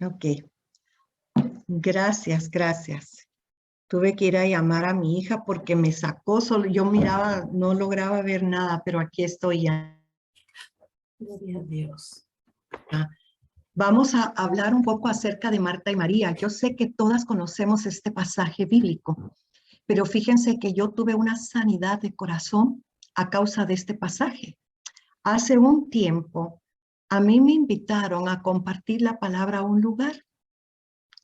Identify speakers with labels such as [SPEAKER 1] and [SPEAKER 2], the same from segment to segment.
[SPEAKER 1] Ok, gracias. Tuve que ir a llamar a mi hija porque me sacó solo. Yo miraba, no lograba ver nada, pero aquí estoy ya.
[SPEAKER 2] Gloria a Dios.
[SPEAKER 1] Vamos a hablar un poco acerca de Marta y María. Yo sé que todas conocemos este pasaje bíblico, pero fíjense que yo tuve una sanidad de corazón a causa de este pasaje. Hace un tiempo, a mí me invitaron a compartir la palabra a un lugar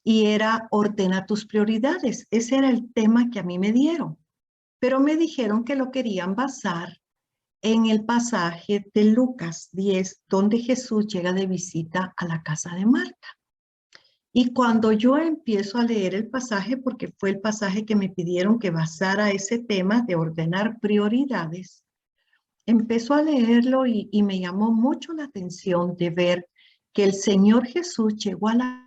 [SPEAKER 1] y era ordena tus prioridades. Ese era el tema que a mí me dieron, pero me dijeron que lo querían basar en el pasaje de Lucas 10, donde Jesús llega de visita a la casa de Marta. Y cuando yo empiezo a leer el pasaje, porque fue el pasaje que me pidieron que basara ese tema de ordenar prioridades, empezó a leerlo y me llamó mucho la atención de ver que el Señor Jesús llegó a la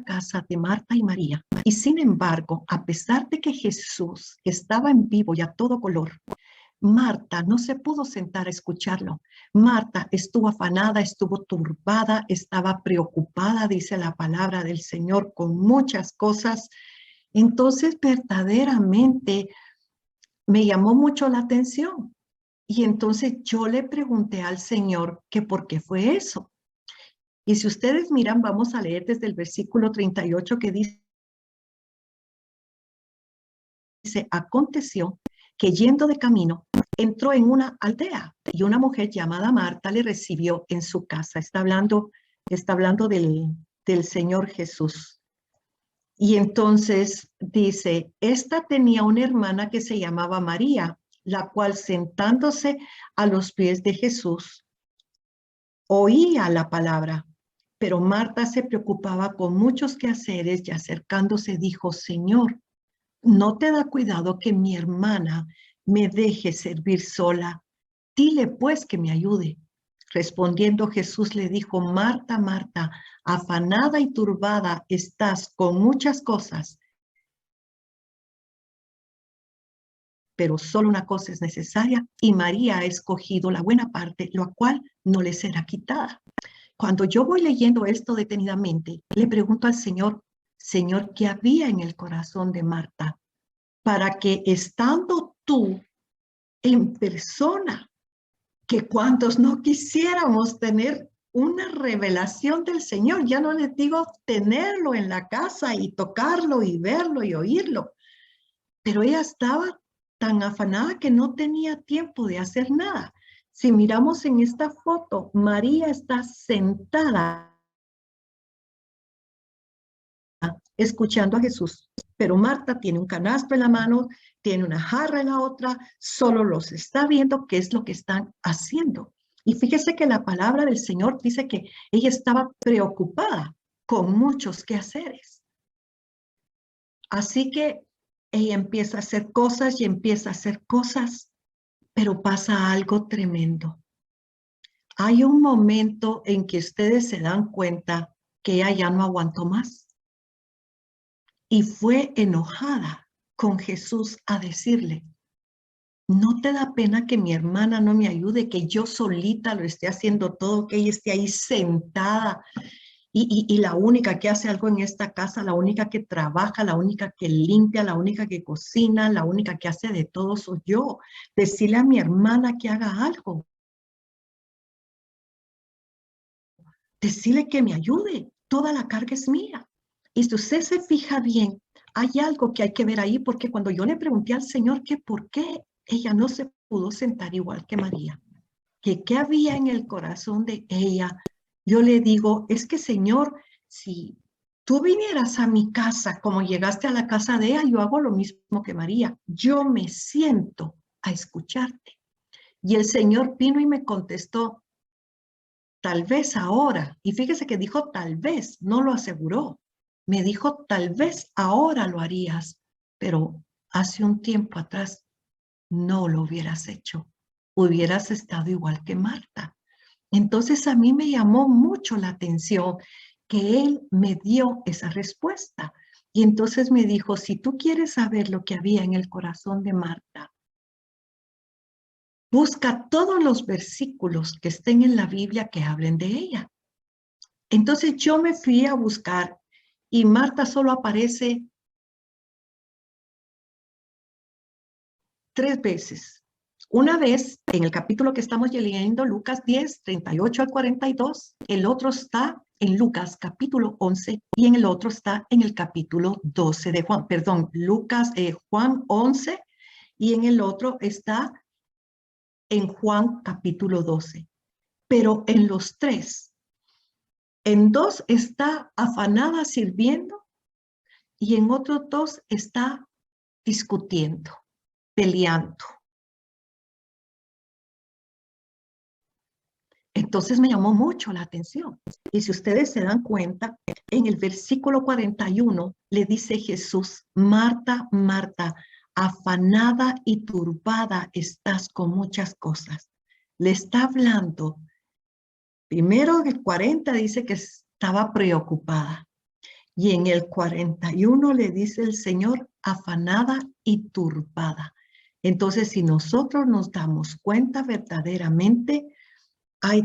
[SPEAKER 1] casa de Marta y María. Y sin embargo, a pesar de que Jesús estaba en vivo y a todo color, Marta no se pudo sentar a escucharlo. Marta estuvo afanada, estuvo turbada, estaba preocupada, dice la palabra del Señor, con muchas cosas. Entonces, verdaderamente me llamó mucho la atención. Y entonces yo le pregunté al Señor que por qué fue eso. Y si ustedes miran, vamos a leer desde el versículo 38 que dice, aconteció que yendo de camino, entró en una aldea y una mujer llamada Marta le recibió en su casa. Está hablando del Señor Jesús. Y entonces dice, esta tenía una hermana que se llamaba María, la cual sentándose a los pies de Jesús, oía la palabra. Pero Marta se preocupaba con muchos quehaceres y acercándose dijo, Señor, ¿no te da cuidado que mi hermana me deje servir sola? Dile pues que me ayude. Respondiendo Jesús le dijo, Marta, Marta, afanada y turbada estás con muchas cosas, pero solo una cosa es necesaria y María ha escogido la buena parte, la cual no le será quitada. Cuando yo voy leyendo esto detenidamente, le pregunto al Señor, Señor, ¿qué había en el corazón de Marta? Para que estando tú en persona, que cuantos no quisiéramos tener una revelación del Señor, ya no les digo tenerlo en la casa y tocarlo y verlo y oírlo, pero ella estaba tan afanada que no tenía tiempo de hacer nada. Si miramos en esta foto, María está sentada escuchando a Jesús, pero Marta tiene un canasto en la mano, tiene una jarra en la otra, solo los está viendo qué es lo que están haciendo. Y fíjese que la palabra del Señor dice que ella estaba preocupada con muchos quehaceres. Así que ella empieza a hacer cosas y empieza a hacer cosas, pero pasa algo tremendo. Hay un momento en que ustedes se dan cuenta que ella ya no aguantó más. Y fue enojada con Jesús a decirle, ¿no te da pena que mi hermana no me ayude, que yo solita lo esté haciendo todo, que ella esté ahí sentada y la única que hace algo en esta casa, la única que trabaja, la única que limpia, la única que cocina, la única que hace de todo soy yo? Decirle a mi hermana que haga algo. Decirle que me ayude. Toda la carga es mía. Y si usted se fija bien, hay algo que hay que ver ahí, porque cuando yo le pregunté al Señor que por qué ella no se pudo sentar igual que María, que qué había en el corazón de ella, yo le digo, es que Señor, si tú vinieras a mi casa como llegaste a la casa de ella, yo hago lo mismo que María, yo me siento a escucharte. Y el Señor vino y me contestó, tal vez ahora, y fíjese que dijo tal vez, no lo aseguró. Me dijo tal vez ahora lo harías, pero hace un tiempo atrás no lo hubieras hecho. Hubieras estado igual que Marta. Entonces a mí me llamó mucho la atención que él me dio esa respuesta. Y entonces me dijo, si tú quieres saber lo que había en el corazón de Marta, busca todos los versículos que estén en la Biblia que hablen de ella. Entonces yo me fui a buscar y Marta solo aparece 3 veces. Una vez en el capítulo que estamos leyendo, Lucas 10, 38 al 42, el otro está en Lucas capítulo 11 y en el otro está en el capítulo 12 de Juan, perdón, Juan 11 y en el otro está en Juan capítulo 12. Pero en los 3, en 2 está afanada sirviendo y en otros 2 está discutiendo, peleando. Entonces me llamó mucho la atención. Y si ustedes se dan cuenta, en el versículo 41 le dice Jesús, Marta, Marta, afanada y turbada estás con muchas cosas. Le está hablando. Primero en el 40 dice que estaba preocupada. Y en el 41 le dice el Señor, afanada y turbada. Entonces, si nosotros nos damos cuenta verdaderamente, hay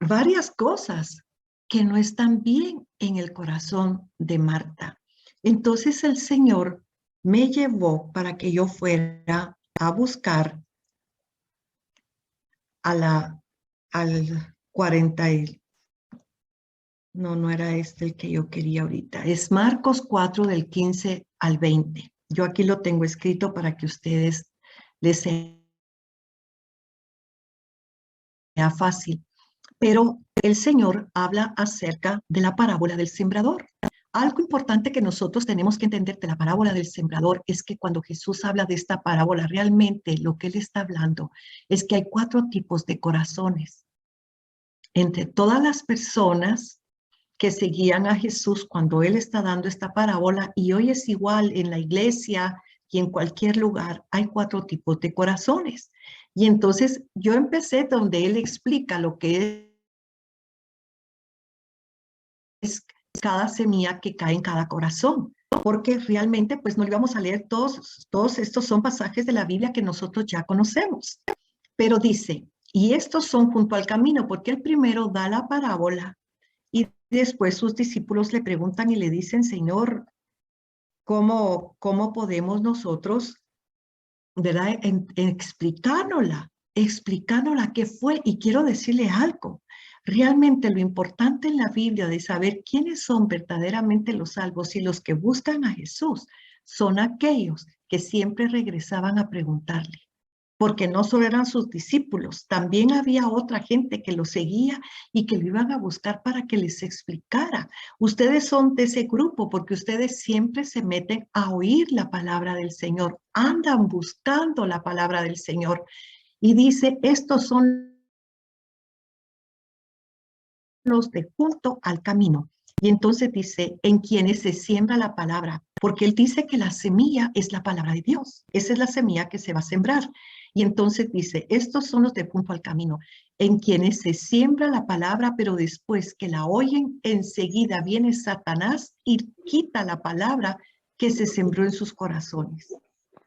[SPEAKER 1] varias cosas que no están bien en el corazón de Marta. Entonces el Señor me llevó para que yo fuera a buscar al 40 no era este el que yo quería ahorita. Es Marcos 4 del 15 al 20. Yo aquí lo tengo escrito para que ustedes les sea fácil. Pero el Señor habla acerca de la parábola del sembrador. Algo importante que nosotros tenemos que entender de la parábola del sembrador es que cuando Jesús habla de esta parábola, realmente lo que Él está hablando es que hay 4 tipos de corazones. Entre todas las personas que seguían a Jesús cuando Él está dando esta parábola, y hoy es igual en la iglesia y en cualquier lugar, hay 4 tipos de corazones. Y entonces yo empecé donde Él explica lo que es cada semilla que cae en cada corazón, porque realmente pues no le vamos a leer todos estos son pasajes de la Biblia que nosotros ya conocemos, pero dice, y estos son junto al camino, porque el primero da la parábola y después sus discípulos le preguntan y le dicen, Señor, ¿cómo podemos nosotros, verdad, explicándola qué fue? Y quiero decirle algo. Realmente lo importante en la Biblia de saber quiénes son verdaderamente los salvos y los que buscan a Jesús son aquellos que siempre regresaban a preguntarle, porque no solo eran sus discípulos, también había otra gente que lo seguía y que lo iban a buscar para que les explicara. Ustedes son de ese grupo porque ustedes siempre se meten a oír la palabra del Señor, andan buscando la palabra del Señor. Y dice, estos son los de junto al camino. Y entonces dice, en quienes se siembra la palabra, porque él dice que la semilla es la palabra de Dios. Esa es la semilla que se va a sembrar. Y entonces dice, estos son los de junto al camino, en quienes se siembra la palabra, pero después que la oyen, enseguida viene Satanás y quita la palabra que se sembró en sus corazones.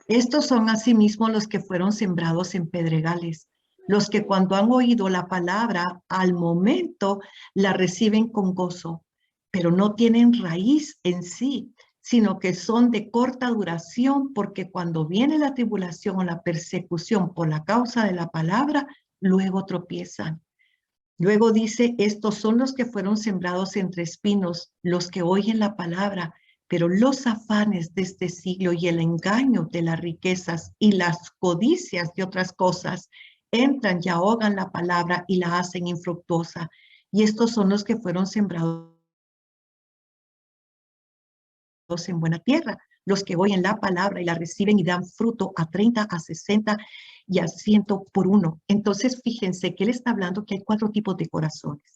[SPEAKER 1] Estos son asimismo los que fueron sembrados en pedregales, los que cuando han oído la palabra, al momento la reciben con gozo, pero no tienen raíz en sí, sino que son de corta duración, porque cuando viene la tribulación o la persecución por la causa de la palabra, luego tropiezan. Luego dice, estos son los que fueron sembrados entre espinos, los que oyen la palabra, pero los afanes de este siglo y el engaño de las riquezas y las codicias de otras cosas entran y ahogan la palabra y la hacen infructuosa. Y estos son los que fueron sembrados en buena tierra, los que oyen la palabra y la reciben y dan fruto a 30, a 60 y a 100 por uno. Entonces, fíjense que él está hablando que hay 4 tipos de corazones.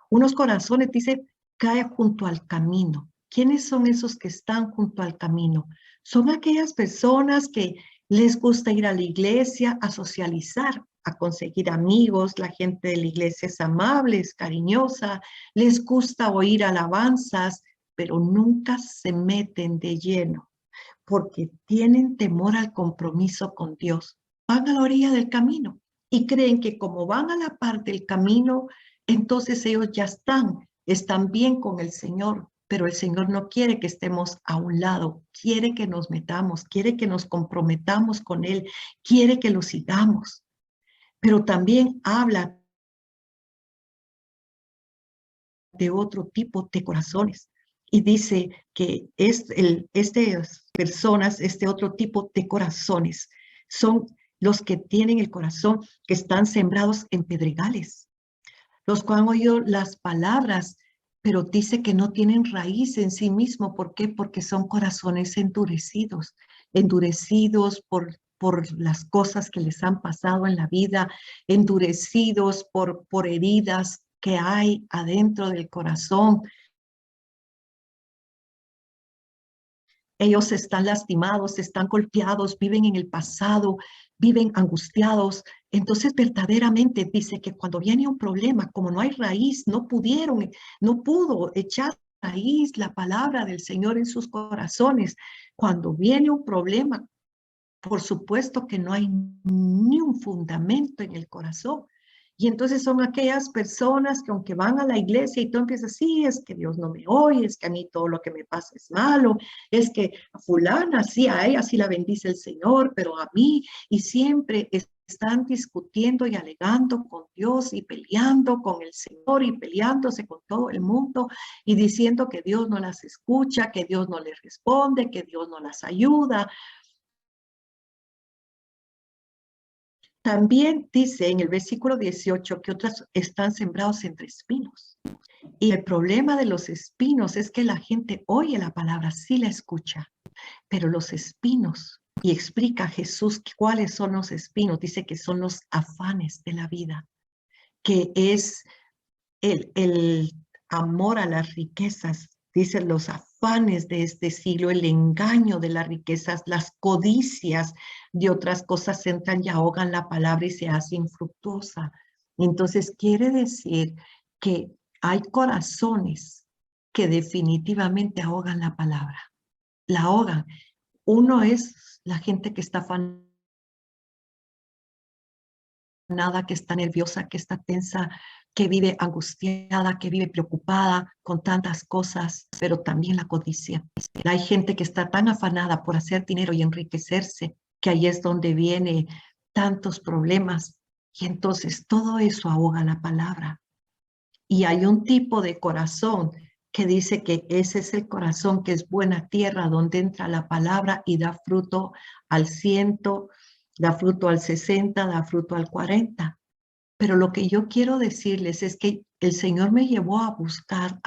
[SPEAKER 1] Unos corazones, dice, cae junto al camino. ¿Quiénes son esos que están junto al camino? Son aquellas personas que les gusta ir a la iglesia a socializar, a conseguir amigos. La gente de la iglesia es amable, es cariñosa, les gusta oír alabanzas, pero nunca se meten de lleno porque tienen temor al compromiso con Dios. Van a la orilla del camino y creen que como van a la parte del camino, entonces ellos ya están están bien con el Señor, pero el Señor no quiere que estemos a un lado, quiere que nos metamos, quiere que nos comprometamos con Él, quiere que lo sigamos. Pero también habla de otro tipo de corazones y dice que estas personas, este otro tipo de corazones, son los que tienen el corazón que están sembrados en pedregales, los que han oído las palabras, pero dice que no tienen raíz en sí mismo. ¿Por qué? Porque son corazones endurecidos, endurecidos por las cosas que les han pasado en la vida, endurecidos por heridas que hay adentro del corazón. Ellos están lastimados, están golpeados, viven en el pasado, viven angustiados. Entonces, verdaderamente dice que cuando viene un problema, como no hay raíz, no pudo echar raíz la palabra del Señor en sus corazones. Cuando viene un problema, por supuesto que no hay ni un fundamento en el corazón. Y entonces son aquellas personas que aunque van a la iglesia y tú empiezas, sí, es que Dios no me oye, es que a mí todo lo que me pasa es malo, es que a fulana, sí, a ella sí la bendice el Señor, pero a mí, y siempre están discutiendo y alegando con Dios y peleando con el Señor y peleándose con todo el mundo y diciendo que Dios no las escucha, que Dios no les responde, que Dios no las ayuda. También dice en el versículo 18 que otras están sembrados entre espinos. Y el problema de los espinos es que la gente oye la palabra, sí la escucha, pero los espinos, y explica Jesús cuáles son los espinos, dice que son los afanes de la vida, que es el amor a las riquezas, dicen los afanes de este siglo, el engaño de las riquezas, las codicias de otras cosas entran y ahogan la palabra y se hace infructuosa. Entonces quiere decir que hay corazones que definitivamente ahogan la palabra, la ahogan. Uno es la gente que está afanada, que está nerviosa, que está tensa, que vive angustiada, que vive preocupada con tantas cosas, pero también la codicia. Hay gente que está tan afanada por hacer dinero y enriquecerse, que ahí es donde viene tantos problemas. Y entonces todo eso ahoga la palabra. Y hay un tipo de corazón que dice que ese es el corazón que es buena tierra, donde entra la palabra y da fruto al 100, da fruto al 60, da fruto al 40. Pero lo que yo quiero decirles es que el Señor me llevó a buscar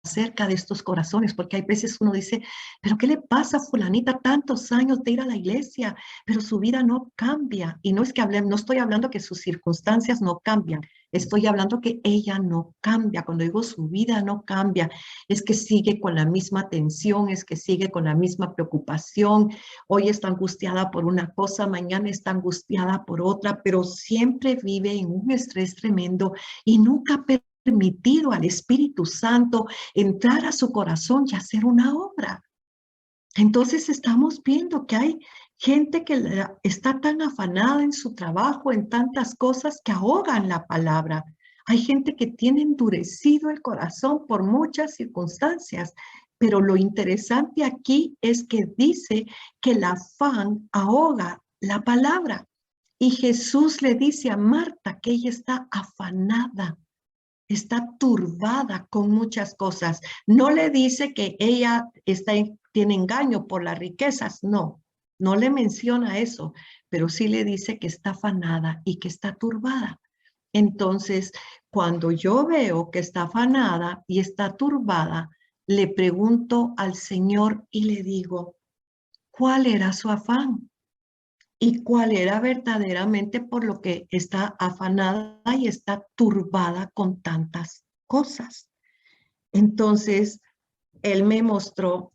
[SPEAKER 1] acerca de estos corazones, porque hay veces uno dice, pero ¿qué le pasa a fulanita tantos años de ir a la iglesia, pero su vida no cambia? Y no es que no estoy hablando que sus circunstancias no cambian, estoy hablando que ella no cambia. Cuando digo su vida no cambia, es que sigue con la misma tensión, es que sigue con la misma preocupación. Hoy está angustiada por una cosa, mañana está angustiada por otra, pero siempre vive en un estrés tremendo y nunca permitido al Espíritu Santo entrar a su corazón y hacer una obra. Entonces estamos viendo que hay gente que está tan afanada en su trabajo, en tantas cosas que ahogan la palabra. Hay gente que tiene endurecido el corazón por muchas circunstancias, pero lo interesante aquí es que dice que el afán ahoga la palabra. Y Jesús le dice a Marta que ella está afanada, está turbada con muchas cosas. No le dice que ella tiene engaño por las riquezas, no, no le menciona eso, pero sí le dice que está afanada y que está turbada. Entonces, cuando yo veo que está afanada y está turbada, le pregunto al Señor y le digo, ¿cuál era su afán? Y cuál era verdaderamente por lo que está afanada y está turbada con tantas cosas. Entonces, él me mostró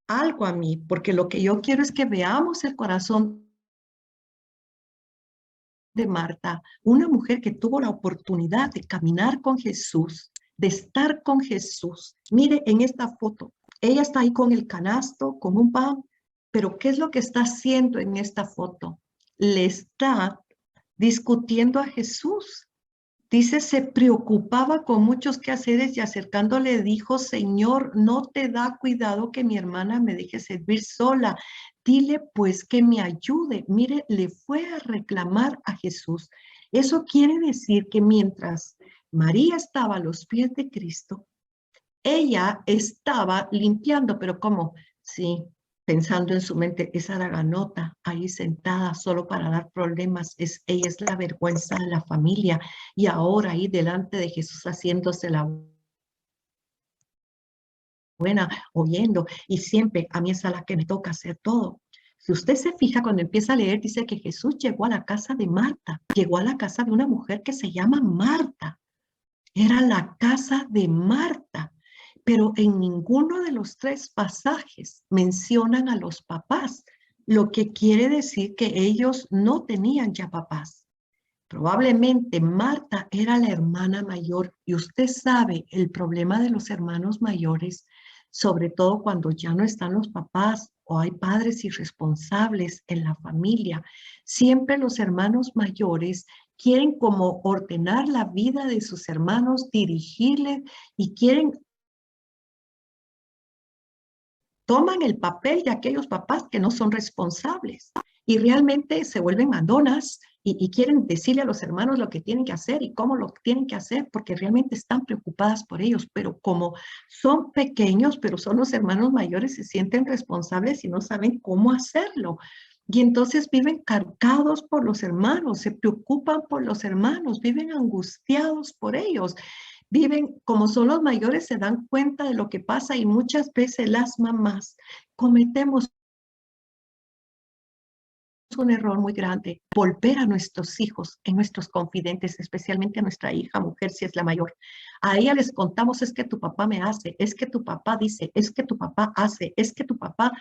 [SPEAKER 1] algo a mí, porque lo que yo quiero es que veamos el corazón de Marta, una mujer que tuvo la oportunidad de caminar con Jesús, de estar con Jesús. Mire en esta foto, ella está ahí con el canasto, con un pan, pero ¿qué es lo que está haciendo en esta foto? Le está discutiendo a Jesús. Dice, se preocupaba con muchos quehaceres y acercándole dijo, Señor, ¿no te da cuidado que mi hermana me deje servir sola? Dile pues que me ayude. Mire, le fue a reclamar a Jesús. Eso quiere decir que mientras María estaba a los pies de Cristo, ella estaba limpiando, pero ¿cómo? Sí, pensando en su mente, esa ganota ahí sentada solo para dar problemas, ella es la vergüenza de la familia y ahora ahí delante de Jesús haciéndose la buena, oyendo y siempre a mí es a la que me toca hacer todo. Si usted se fija cuando empieza a leer, dice que Jesús llegó a la casa de Marta, llegó a la casa de una mujer que se llama Marta. Era la casa de Marta, pero en ninguno de los tres pasajes mencionan a los papás, lo que quiere decir que ellos no tenían ya papás. Probablemente Marta era la hermana mayor y usted sabe el problema de los hermanos mayores, sobre todo cuando ya no están los papás o hay padres irresponsables en la familia. Siempre los hermanos mayores quieren como ordenar la vida de sus hermanos, dirigirles y quieren, toman el papel de aquellos papás que no son responsables y realmente se vuelven mandonas y quieren decirle a los hermanos lo que tienen que hacer y cómo lo tienen que hacer porque realmente están preocupadas por ellos, pero como son pequeños, pero son los hermanos mayores, se sienten responsables y no saben cómo hacerlo. Y entonces viven cargados por los hermanos, se preocupan por los hermanos, viven angustiados por ellos. Viven, como son los mayores, se dan cuenta de lo que pasa y muchas veces las mamás cometemos un error muy grande, volver a nuestros hijos, en nuestros confidentes, especialmente a nuestra hija mujer, si es la mayor. A ella les contamos, es que tu papá me hace, es que tu papá dice, es que tu papá hace, es que tu papá...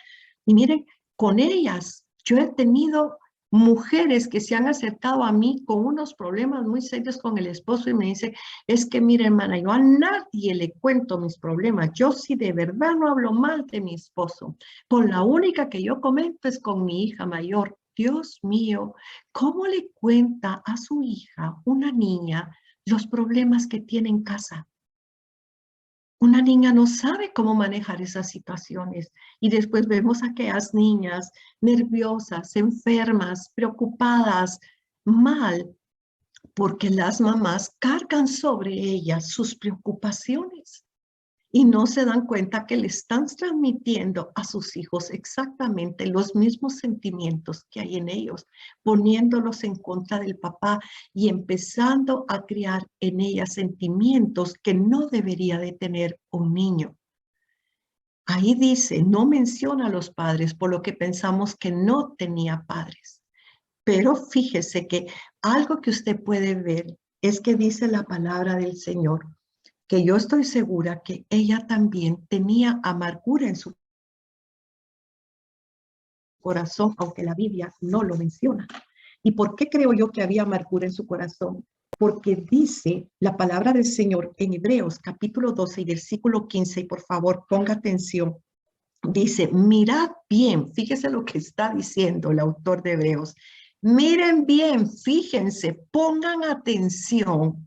[SPEAKER 1] Y miren, con ellas yo he tenido mujeres que se han acercado a mí con unos problemas muy serios con el esposo y me dice, es que mire hermana, yo a nadie le cuento mis problemas, yo sí de verdad no hablo mal de mi esposo, con la única que yo comento es con mi hija mayor. Dios mío, ¿cómo le cuenta a su hija, una niña, los problemas que tiene en casa? Una niña no sabe cómo manejar esas situaciones y después vemos a aquellas niñas nerviosas, enfermas, preocupadas, mal, porque las mamás cargan sobre ellas sus preocupaciones y no se dan cuenta que le están transmitiendo a sus hijos exactamente los mismos sentimientos que hay en ellos, poniéndolos en contra del papá y empezando a crear en ellas sentimientos que no debería de tener un niño. Ahí dice, no menciona a los padres, por lo que pensamos que no tenía padres. Pero fíjese que algo que usted puede ver es que dice la palabra del Señor, que yo estoy segura que ella también tenía amargura en su corazón, aunque la Biblia no lo menciona. ¿Y por qué creo yo que había amargura en su corazón? Porque dice la palabra del Señor en Hebreos capítulo 12 y versículo 15, y por favor ponga atención. Dice, mirad bien, fíjese lo que está diciendo el autor de Hebreos. Miren bien, fíjense, pongan atención.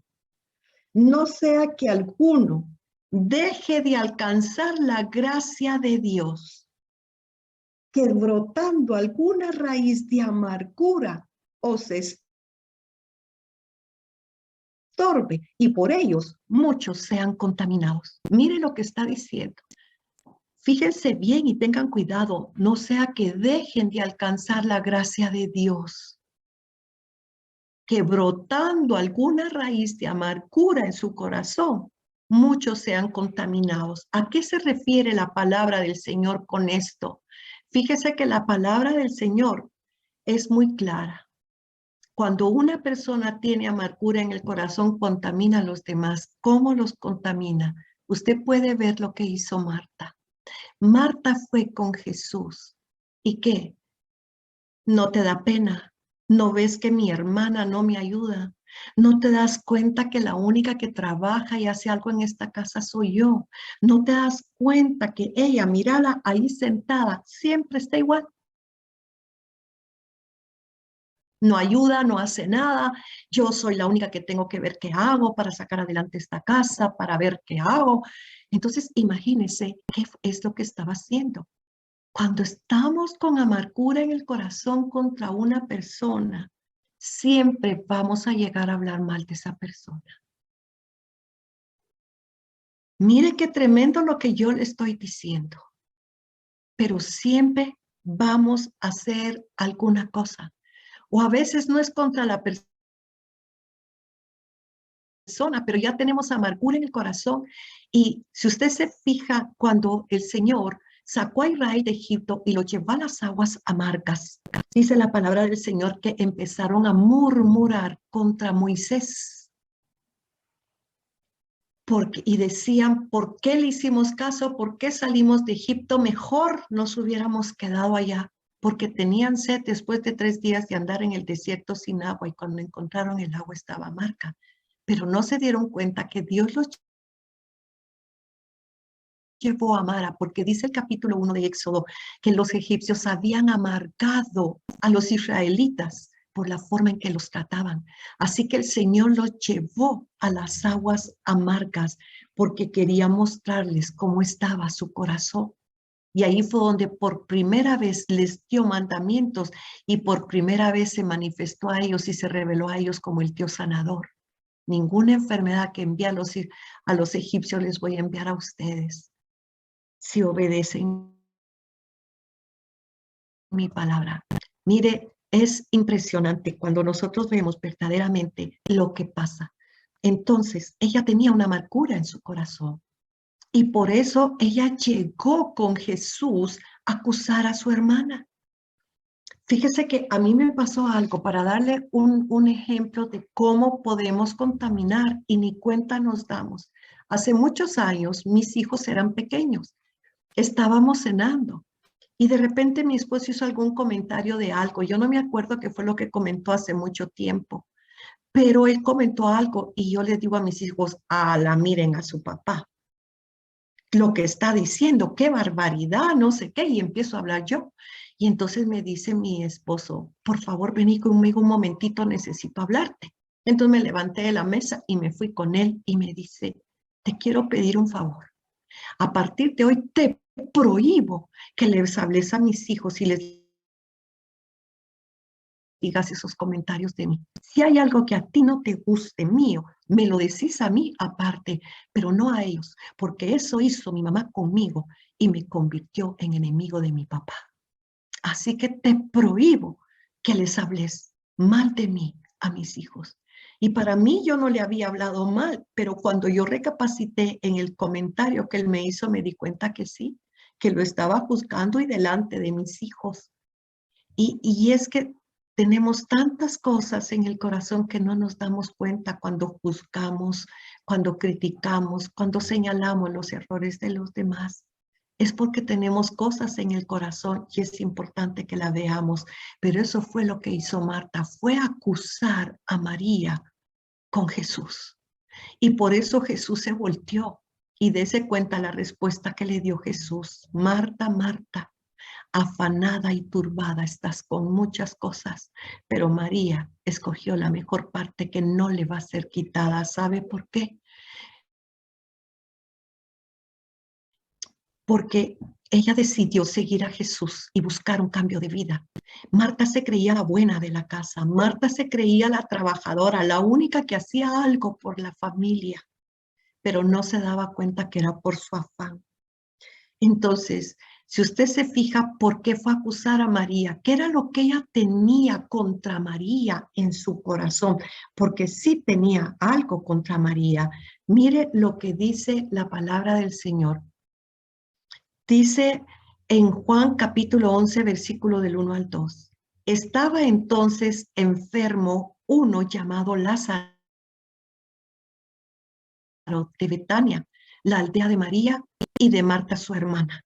[SPEAKER 1] No sea que alguno deje de alcanzar la gracia de Dios, que brotando alguna raíz de amargura os estorbe y por ellos muchos sean contaminados. Mire lo que está diciendo. Fíjense bien y tengan cuidado, no sea que dejen de alcanzar la gracia de Dios, que brotando alguna raíz de amargura en su corazón, muchos sean contaminados. ¿A qué se refiere la palabra del Señor con esto? Fíjese que la palabra del Señor es muy clara. Cuando una persona tiene amargura en el corazón, contamina a los demás. ¿Cómo los contamina? Usted puede ver lo que hizo Marta. Marta fue con Jesús. ¿Y qué? ¿No te da pena? ¿No ves que mi hermana no me ayuda? ¿No te das cuenta que la única que trabaja y hace algo en esta casa soy yo? ¿No te das cuenta que ella, mírala ahí sentada, siempre está igual? no ayuda, no hace nada. Yo soy la única que tengo que ver qué hago para sacar adelante esta casa, para ver qué hago. Entonces, imagínense qué es lo que estaba haciendo. Cuando estamos con amargura en el corazón contra una persona, siempre vamos a llegar a hablar mal de esa persona. Mire qué tremendo lo que yo le estoy diciendo, pero siempre vamos a hacer alguna cosa. O a veces no es contra la persona, pero ya tenemos amargura en el corazón. Y si usted se fija, cuando el Señor sacó a Israel de Egipto y lo llevó a las aguas amargas, dice la palabra del Señor que empezaron a murmurar contra Moisés. Y decían, ¿por qué le hicimos caso? ¿Por qué salimos de Egipto? Mejor nos hubiéramos quedado allá, porque tenían sed después de 3 días de andar en el desierto sin agua, y cuando encontraron el agua estaba amarga. Pero no se dieron cuenta que Dios los llevó a Mara, porque dice el capítulo 1 de Éxodo que los egipcios habían amargado a los israelitas por la forma en que los trataban. Así que el Señor los llevó a las aguas amargas porque quería mostrarles cómo estaba su corazón. Y ahí fue donde por primera vez les dio mandamientos y por primera vez se manifestó a ellos y se reveló a ellos como el Dios sanador. Ninguna enfermedad que envía a los egipcios les voy a enviar a ustedes si obedecen mi palabra. Mire, es impresionante cuando nosotros vemos verdaderamente lo que pasa. Entonces, ella tenía una amargura en su corazón y por eso ella llegó con Jesús a acusar a su hermana. Fíjese que a mí me pasó algo para darle un ejemplo de cómo podemos contaminar y ni cuenta nos damos. Hace muchos años mis hijos eran pequeños. Estábamos cenando y de repente mi esposo hizo algún comentario de algo. Yo no me acuerdo qué fue lo que comentó hace mucho tiempo, pero él comentó algo y yo le digo a mis hijos, miren a su papá, lo que está diciendo, qué barbaridad, no sé qué, y empiezo a hablar yo. Y entonces me dice mi esposo, por favor, vení conmigo un momentito, necesito hablarte. Entonces me levanté de la mesa y me fui con él y me dice, te quiero pedir un favor. A partir de hoy te prohíbo que les hables a mis hijos y les digas esos comentarios de mí. Si hay algo que a ti no te guste mío, me lo decís a mí aparte, pero no a ellos, porque eso hizo mi mamá conmigo y me convirtió en enemigo de mi papá. Así que te prohíbo que les hables mal de mí a mis hijos. Y para mí yo no le había hablado mal, pero cuando yo recapacité en el comentario que él me hizo, me di cuenta que sí, que lo estaba juzgando y delante de mis hijos. Y es que tenemos tantas cosas en el corazón que no nos damos cuenta cuando juzgamos, cuando criticamos, cuando señalamos los errores de los demás. Es porque tenemos cosas en el corazón y es importante que la veamos. Pero eso fue lo que hizo Marta, fue acusar a María con Jesús. Y por eso Jesús se volteó y dése cuenta la respuesta que le dio Jesús. Marta, Marta, afanada y turbada estás con muchas cosas, pero María escogió la mejor parte que no le va a ser quitada. ¿Sabe por qué? Porque ella decidió seguir a Jesús y buscar un cambio de vida. Marta se creía la buena de la casa. Marta se creía la trabajadora, la única que hacía algo por la familia, pero no se daba cuenta que era por su afán. Entonces, si usted se fija, ¿por qué fue a acusar a María? ¿Qué era lo que ella tenía contra María en su corazón? Porque sí tenía algo contra María. Mire lo que dice la palabra del Señor. Dice en Juan capítulo 11, versículo del 1 al 2. Estaba entonces enfermo uno llamado Lázaro de Betania, la aldea de María y de Marta su hermana.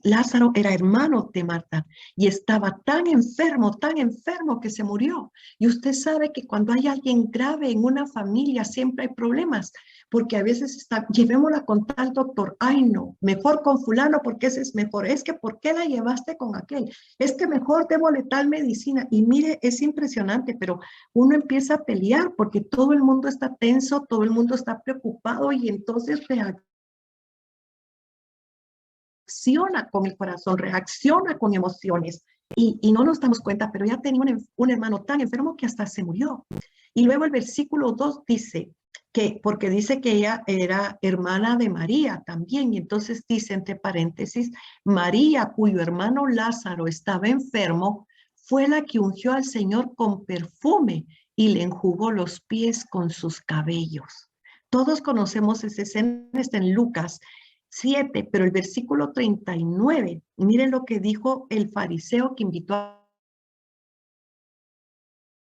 [SPEAKER 1] Lázaro era hermano de Marta y estaba tan enfermo que se murió. Y usted sabe que cuando hay alguien grave en una familia siempre hay problemas, porque a veces llevémosla con tal doctor, ay no, mejor con fulano porque ese es mejor, es que ¿por qué la llevaste con aquel? Es que mejor démosle tal medicina. Y mire, es impresionante, pero uno empieza a pelear porque todo el mundo está tenso, todo el mundo está preocupado y entonces reacciona con el corazón, reacciona con emociones y no nos damos cuenta, pero ya tenía un hermano tan enfermo que hasta se murió. Y luego el versículo 2 dice que, porque dice que ella era hermana de María también, y entonces dice entre paréntesis, María, cuyo hermano Lázaro estaba enfermo, fue la que ungió al Señor con perfume y le enjugó los pies con sus cabellos. Todos conocemos esa escena, está en Lucas 7, pero el versículo 39, miren lo que dijo el fariseo que invitó a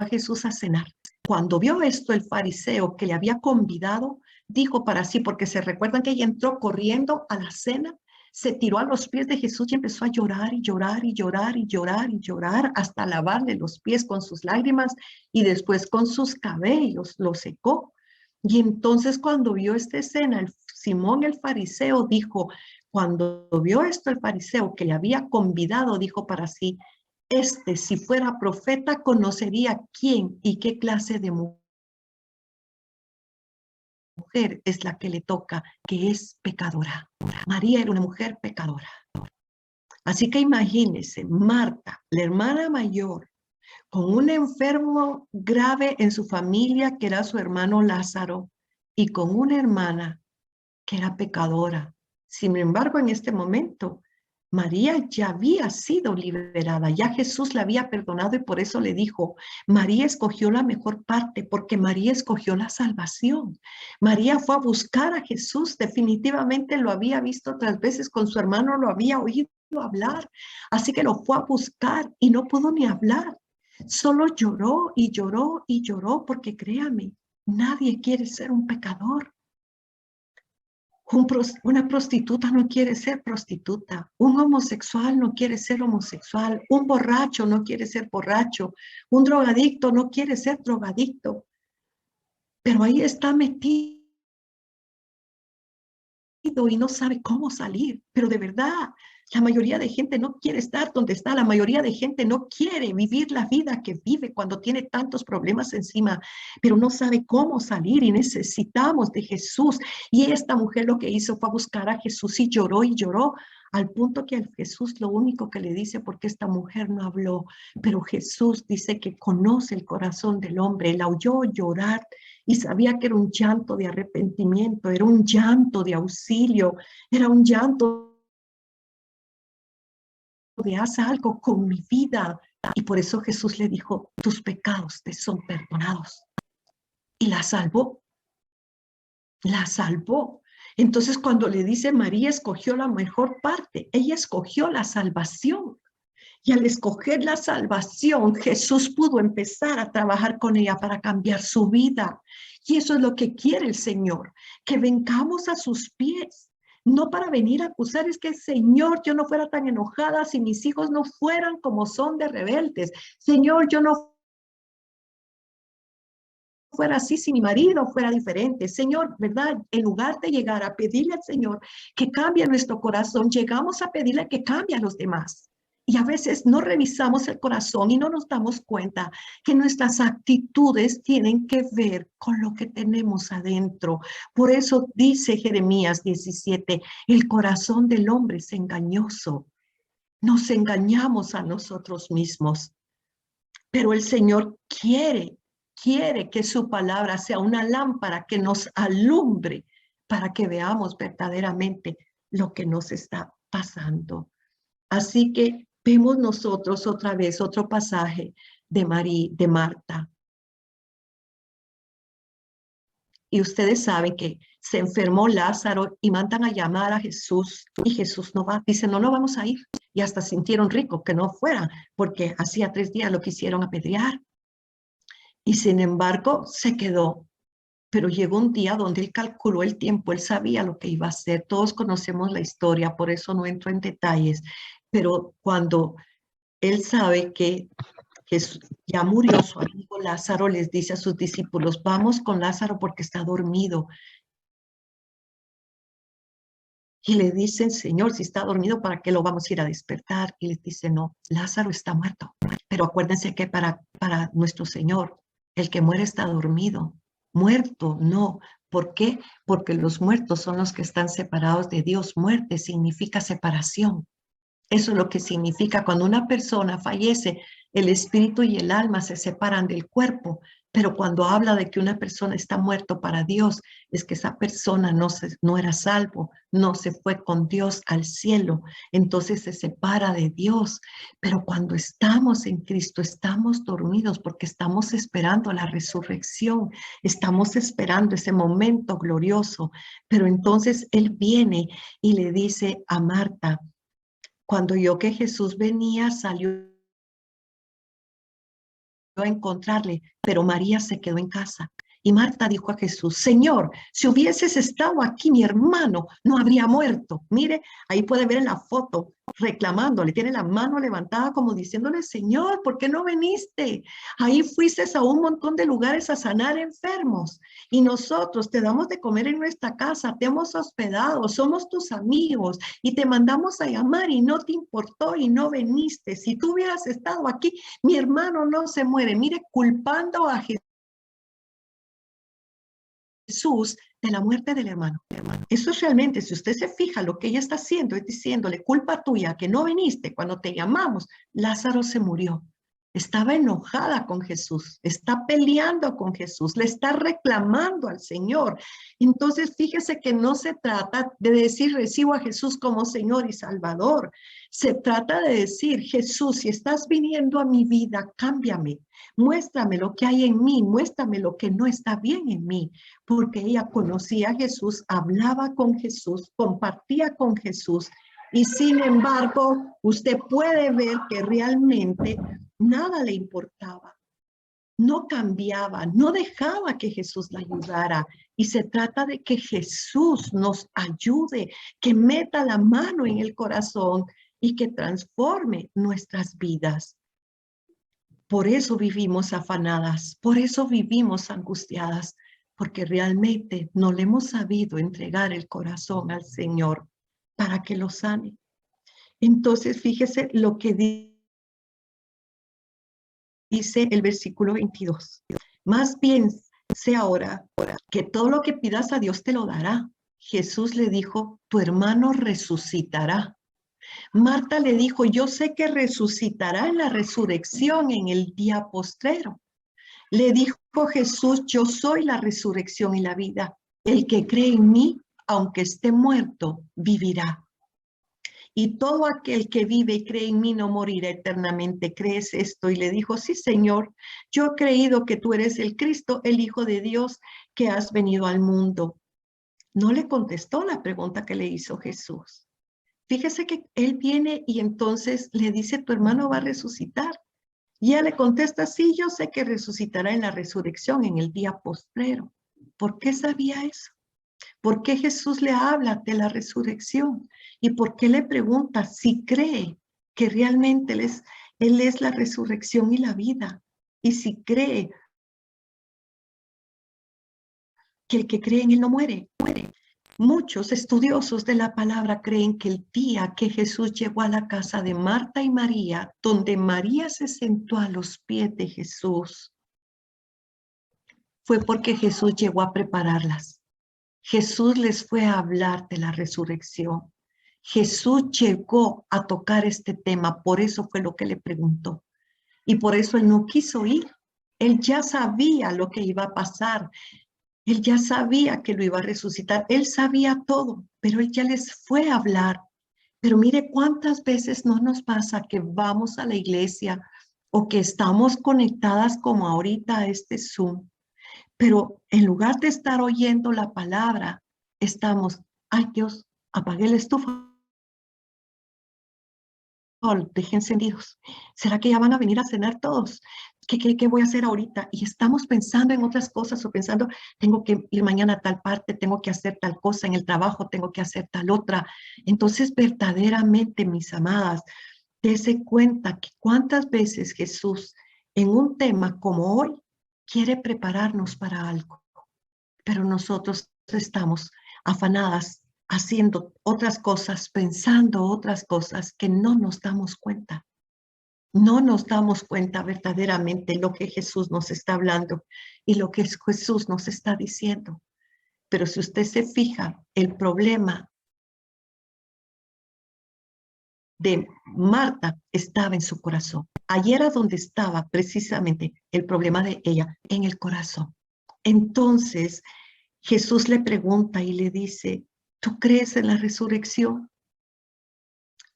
[SPEAKER 1] Jesús a cenar. Cuando vio esto, el fariseo que le había convidado, dijo para sí, porque se recuerdan que ella entró corriendo a la cena, se tiró a los pies de Jesús y empezó a llorar y llorar y llorar y llorar y llorar hasta lavarle los pies con sus lágrimas y después con sus cabellos los secó. Y entonces cuando vio esta escena, Simón el fariseo dijo, cuando vio esto el fariseo que le había convidado, dijo para sí, si fuera profeta, conocería quién y qué clase de mujer es la que le toca, que es pecadora. María era una mujer pecadora. Así que imagínense, Marta, la hermana mayor, con un enfermo grave en su familia, que era su hermano Lázaro, y con una hermana que era pecadora. Sin embargo, en este momento, María ya había sido liberada, ya Jesús la había perdonado y por eso le dijo, María escogió la mejor parte porque María escogió la salvación. María fue a buscar a Jesús, definitivamente lo había visto otras veces con su hermano, lo había oído hablar, así que lo fue a buscar y no pudo ni hablar. Solo lloró y lloró y lloró porque créame, nadie quiere ser un pecador. Una prostituta no quiere ser prostituta, un homosexual no quiere ser homosexual, un borracho no quiere ser borracho, un drogadicto no quiere ser drogadicto, pero ahí está metido y no sabe cómo salir. Pero de verdad, la mayoría de gente no quiere estar donde está, la mayoría de gente no quiere vivir la vida que vive cuando tiene tantos problemas encima, pero no sabe cómo salir y necesitamos de Jesús. Y esta mujer lo que hizo fue buscar a Jesús y lloró al punto que Jesús lo único que le dice, porque esta mujer no habló, pero Jesús dice que conoce el corazón del hombre, la oyó llorar y sabía que era un llanto de arrepentimiento, era un llanto de auxilio, era un llanto de haz algo con mi vida. Y por eso Jesús le dijo, tus pecados te son perdonados. Y la salvó, la salvó. Entonces cuando le dice María escogió la mejor parte, ella escogió la salvación. Y al escoger la salvación, Jesús pudo empezar a trabajar con ella para cambiar su vida. Y eso es lo que quiere el Señor, que vengamos a sus pies, no para venir a acusar, es que Señor, yo no fuera tan enojada si mis hijos no fueran como son de rebeldes. Señor, yo no fuera así si mi marido fuera diferente. Señor, ¿verdad? En lugar de llegar a pedirle al Señor que cambie nuestro corazón, llegamos a pedirle que cambie a los demás. Y a veces no revisamos el corazón y no nos damos cuenta que nuestras actitudes tienen que ver con lo que tenemos adentro. Por eso dice Jeremías 17, el corazón del hombre es engañoso. Nos engañamos a nosotros mismos. Pero el Señor quiere que su palabra sea una lámpara que nos alumbre para que veamos verdaderamente lo que nos está pasando. Así que vemos nosotros otra vez otro pasaje de Marta. Y ustedes saben que se enfermó Lázaro y mandan a llamar a Jesús y Jesús no va. Dice, no vamos a ir. Y hasta sintieron rico que no fuera porque hacía 3 días lo quisieron apedrear. Y sin embargo se quedó. Pero llegó un día donde él calculó el tiempo, él sabía lo que iba a hacer. Todos conocemos la historia, por eso no entro en detalles. Pero cuando él sabe que Jesús ya murió, su amigo Lázaro les dice a sus discípulos, vamos con Lázaro porque está dormido. Y le dicen, Señor, si está dormido, ¿para qué lo vamos a ir a despertar? Y les dice, no, Lázaro está muerto. Pero acuérdense que para nuestro Señor, el que muere está dormido. Muerto, no. ¿Por qué? Porque los muertos son los que están separados de Dios. Muerte significa separación. Eso es lo que significa cuando una persona fallece, el espíritu y el alma se separan del cuerpo, pero cuando habla de que una persona está muerto para Dios, es que esa persona no era salvo, no se fue con Dios al cielo, entonces se separa de Dios. Pero cuando estamos en Cristo, estamos dormidos porque estamos esperando la resurrección, estamos esperando ese momento glorioso. Pero entonces Él viene y le dice a Marta, cuando oyó que Jesús venía, salió a encontrarle, pero María se quedó en casa. Y Marta dijo a Jesús, Señor, si hubieses estado aquí, mi hermano no habría muerto. Mire, ahí puede ver en la foto, reclamándole, tiene la mano levantada como diciéndole, Señor, ¿por qué no viniste? Ahí fuiste a un montón de lugares a sanar enfermos y nosotros te damos de comer en nuestra casa, te hemos hospedado, somos tus amigos y te mandamos a llamar y no te importó y no viniste. Si tú hubieras estado aquí, mi hermano no se muere. Mire, culpando a Jesús de la muerte del hermano. Eso es realmente, si usted se fija, lo que ella está haciendo es diciéndole, culpa tuya que no viniste cuando te llamamos. Lázaro se murió. Estaba enojada con Jesús, está peleando con Jesús, le está reclamando al Señor. Entonces, fíjese que no se trata de decir, recibo a Jesús como Señor y Salvador. Se trata de decir, Jesús, si estás viniendo a mi vida, cámbiame. Muéstrame lo que hay en mí, muéstrame lo que no está bien en mí, porque ella conocía a Jesús, hablaba con Jesús, compartía con Jesús, y sin embargo, usted puede ver que realmente nada le importaba, no cambiaba, no dejaba que Jesús la ayudara. Y se trata de que Jesús nos ayude, que meta la mano en el corazón y que transforme nuestras vidas. Por eso vivimos afanadas, por eso vivimos angustiadas, porque realmente no le hemos sabido entregar el corazón al Señor para que lo sane. Entonces, fíjese lo que dice el versículo 22. Más bien sé ahora que todo lo que pidas a Dios te lo dará. Jesús le dijo, tu hermano resucitará. Marta le dijo, yo sé que resucitará en la resurrección en el día postrero. Le dijo Jesús, yo soy la resurrección y la vida. El que cree en mí, aunque esté muerto, vivirá. Y todo aquel que vive y cree en mí no morirá eternamente. ¿Crees esto? Y le dijo, sí, Señor, yo he creído que tú eres el Cristo, el Hijo de Dios, que has venido al mundo. No le contestó la pregunta que le hizo Jesús. Fíjese que él viene y entonces le dice, tu hermano va a resucitar. Y ella le contesta, sí, yo sé que resucitará en la resurrección en el día postrero. ¿Por qué sabía eso? ¿Por qué Jesús le habla de la resurrección? ¿Y por qué le pregunta si cree que realmente Él es la resurrección y la vida? Y si cree que el que cree en Él no muere. Muchos estudiosos de la palabra creen que el día que Jesús llegó a la casa de Marta y María, donde María se sentó a los pies de Jesús, fue porque Jesús llegó a prepararlas. Jesús les fue a hablar de la resurrección. Jesús llegó a tocar este tema, por eso fue lo que le preguntó. Y por eso él no quiso ir. Él ya sabía lo que iba a pasar. Él ya sabía que lo iba a resucitar. Él sabía todo, pero él ya les fue a hablar. Pero mire cuántas veces no nos pasa que vamos a la iglesia o que estamos conectadas como ahorita a este Zoom. Pero en lugar de estar oyendo la palabra, estamos, ay Dios, apagué la estufa, dejé encendidos. ¿Será que ya van a venir a cenar todos? ¿Qué voy a hacer ahorita? Y estamos pensando en otras cosas o pensando, tengo que ir mañana a tal parte, tengo que hacer tal cosa en el trabajo, tengo que hacer tal otra. Entonces, verdaderamente, mis amadas, dése cuenta que cuántas veces Jesús en un tema como hoy quiere prepararnos para algo, pero nosotros estamos afanadas haciendo otras cosas, pensando otras cosas que no nos damos cuenta. No nos damos cuenta verdaderamente lo que Jesús nos está hablando y lo que Jesús nos está diciendo. Pero si usted se fija, el problema de Marta estaba en su corazón. Allí era donde estaba precisamente el problema de ella, en el corazón. Entonces Jesús le pregunta y le dice, ¿tú crees en la resurrección?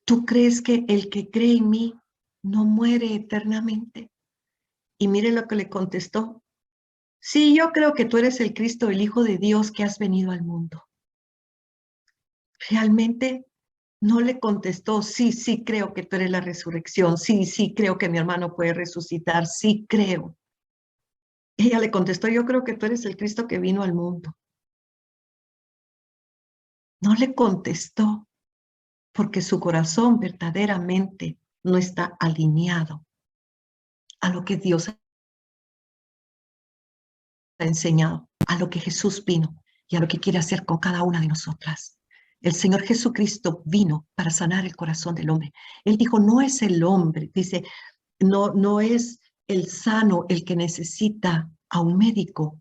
[SPEAKER 1] ¿Tú crees que el que cree en mí no muere eternamente? Y mire lo que le contestó. Sí, yo creo que tú eres el Cristo, el Hijo de Dios que has venido al mundo. Realmente no le contestó, sí, creo que tú eres la resurrección, sí, creo que mi hermano puede resucitar, sí, creo. Ella le contestó, yo creo que tú eres el Cristo que vino al mundo. No le contestó porque su corazón verdaderamente no está alineado a lo que Dios ha enseñado, a lo que Jesús vino y a lo que quiere hacer con cada una de nosotras. El Señor Jesucristo vino para sanar el corazón del hombre. Él dijo, no es el hombre, dice, no es el sano el que necesita a un médico,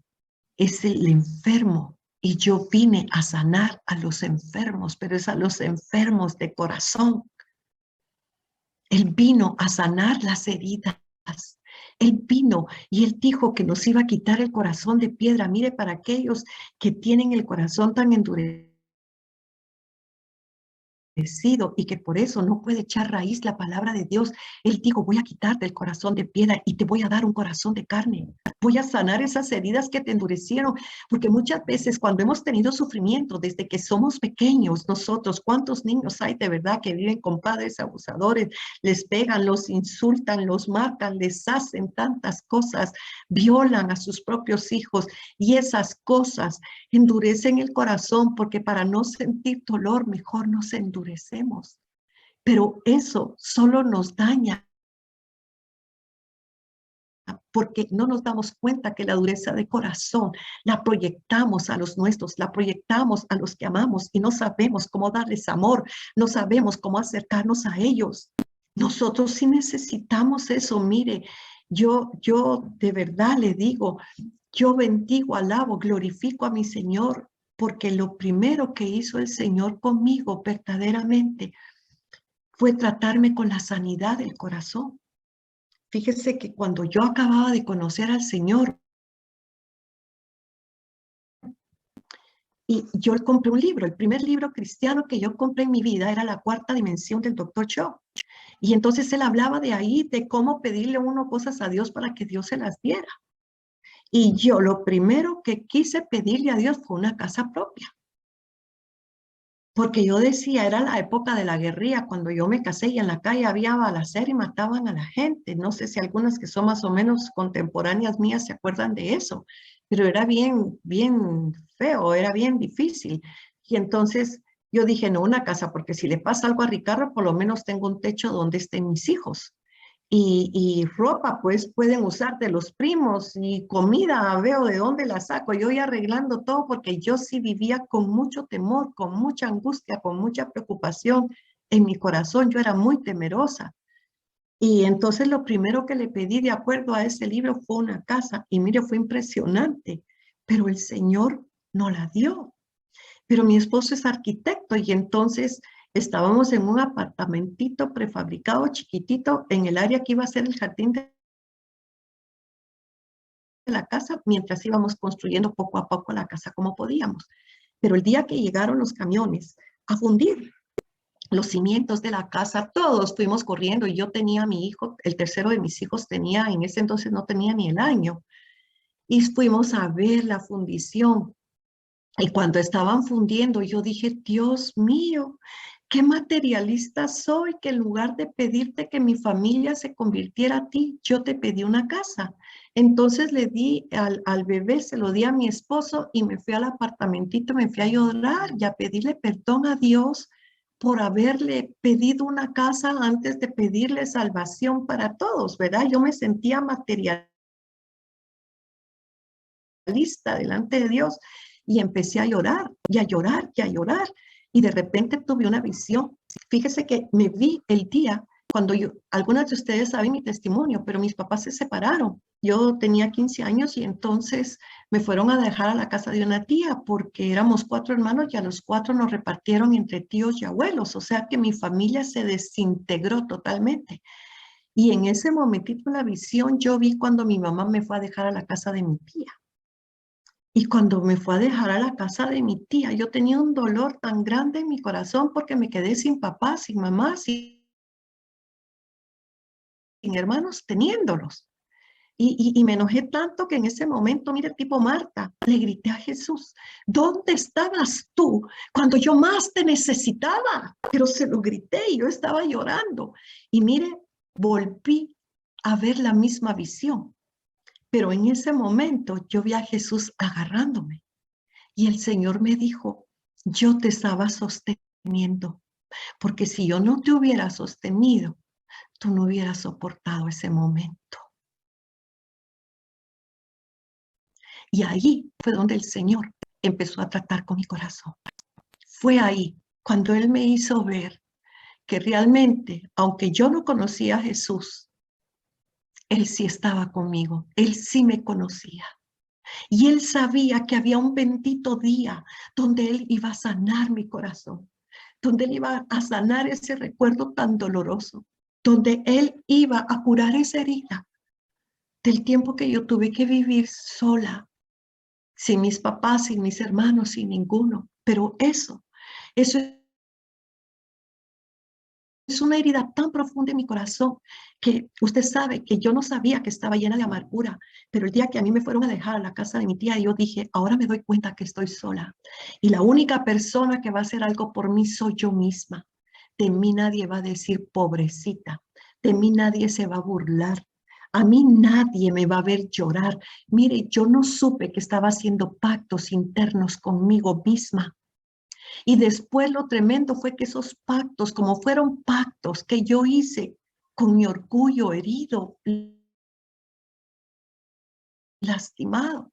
[SPEAKER 1] es el enfermo. Y yo vine a sanar a los enfermos, pero es a los enfermos de corazón. Él vino a sanar las heridas. Él vino y Él dijo que nos iba a quitar el corazón de piedra. Mire, para aquellos que tienen el corazón tan endurecido y que por eso no puede echar raíz la palabra de Dios. Él dijo, voy a quitarte el corazón de piedra y te voy a dar un corazón de carne. Voy a sanar esas heridas que te endurecieron, porque muchas veces cuando hemos tenido sufrimiento desde que somos pequeños, nosotros, ¿cuántos niños hay de verdad que viven con padres abusadores? Les pegan, los insultan, los matan, les hacen tantas cosas, violan a sus propios hijos y esas cosas endurecen el corazón porque para no sentir dolor mejor nos endurecemos. Pero eso solo nos daña porque no nos damos cuenta que la dureza de corazón la proyectamos a los nuestros, la proyectamos a los que amamos y no sabemos cómo darles amor, no sabemos cómo acercarnos a ellos. Nosotros sí necesitamos eso. Mire, yo de verdad le digo, yo bendigo, alabo, glorifico a mi Señor, porque lo primero que hizo el Señor conmigo verdaderamente fue tratarme con la sanidad del corazón. Fíjese que cuando yo acababa de conocer al Señor, y yo compré un libro, el primer libro cristiano que yo compré en mi vida era La Cuarta Dimensión del Dr. Cho. Y entonces él hablaba de ahí, de cómo pedirle uno cosas a Dios para que Dios se las diera. Y yo lo primero que quise pedirle a Dios fue una casa propia. Porque yo decía, era la época de la guerrilla, cuando yo me casé y en la calle había balacera y mataban a la gente. No sé si algunas que son más o menos contemporáneas mías se acuerdan de eso, pero era bien feo, era bien difícil. Y entonces yo dije, no, una casa, porque si le pasa algo a Ricardo, por lo menos tengo un techo donde estén mis hijos. Y ropa, pues pueden usar de los primos y comida, veo de dónde la saco. Yo iba arreglando todo porque yo sí vivía con mucho temor, con mucha angustia, con mucha preocupación en mi corazón. Yo era muy temerosa. Y entonces lo primero que le pedí de acuerdo a ese libro fue una casa. Y mire, fue impresionante, pero el Señor no la dio. Pero mi esposo es arquitecto y entonces estábamos en un apartamentito prefabricado chiquitito en el área que iba a ser el jardín de la casa mientras íbamos construyendo poco a poco la casa como podíamos. Pero el día que llegaron los camiones a fundir los cimientos de la casa, todos fuimos corriendo y yo tenía a mi hijo, el tercero de mis hijos tenía, en ese entonces no tenía ni el año, y fuimos a ver la fundición. Y cuando estaban fundiendo, yo dije, Dios mío, qué materialista soy, que en lugar de pedirte que mi familia se convirtiera a ti, yo te pedí una casa. Entonces le di al bebé, se lo di a mi esposo y me fui al apartamentito, me fui a llorar y a pedirle perdón a Dios por haberle pedido una casa antes de pedirle salvación para todos, ¿verdad? Yo me sentía materialista delante de Dios y empecé a llorar y a llorar y a llorar. Y de repente tuve una visión. Fíjese que me vi el día cuando algunas de ustedes saben mi testimonio, pero mis papás se separaron. Yo tenía 15 años y entonces me fueron a dejar a la casa de una tía porque éramos 4 hermanos y a los 4 nos repartieron entre tíos y abuelos. O sea que mi familia se desintegró totalmente. Y en ese momentito la visión yo vi cuando mi mamá me fue a dejar a la casa de mi tía. Y cuando me fue a dejar a la casa de mi tía, yo tenía un dolor tan grande en mi corazón porque me quedé sin papá, sin mamá, sin hermanos, teniéndolos. Y me enojé tanto que en ese momento, mire, tipo Marta, le grité a Jesús, ¿dónde estabas tú cuando yo más te necesitaba? Pero se lo grité y yo estaba llorando. Y mire, volví a ver la misma visión. Pero en ese momento yo vi a Jesús agarrándome. Y el Señor me dijo, yo te estaba sosteniendo, porque si yo no te hubiera sostenido, tú no hubieras soportado ese momento. Y ahí fue donde el Señor empezó a tratar con mi corazón. Fue ahí cuando Él me hizo ver que realmente, aunque yo no conocía a Jesús, Él sí estaba conmigo, Él sí me conocía. Y Él sabía que había un bendito día donde Él iba a sanar mi corazón, donde Él iba a sanar ese recuerdo tan doloroso, donde Él iba a curar esa herida del tiempo que yo tuve que vivir sola, sin mis papás, sin mis hermanos, sin ninguno. Pero eso es una herida tan profunda en mi corazón que usted sabe que yo no sabía que estaba llena de amargura, pero el día que a mí me fueron a dejar a la casa de mi tía, yo dije, ahora me doy cuenta que estoy sola y la única persona que va a hacer algo por mí soy yo misma. De mí nadie va a decir pobrecita, de mí nadie se va a burlar. A mí nadie me va a ver llorar. Mire, yo no supe que estaba haciendo pactos internos conmigo misma. Y después lo tremendo fue que esos pactos, como fueron pactos que yo hice con mi orgullo herido, lastimado,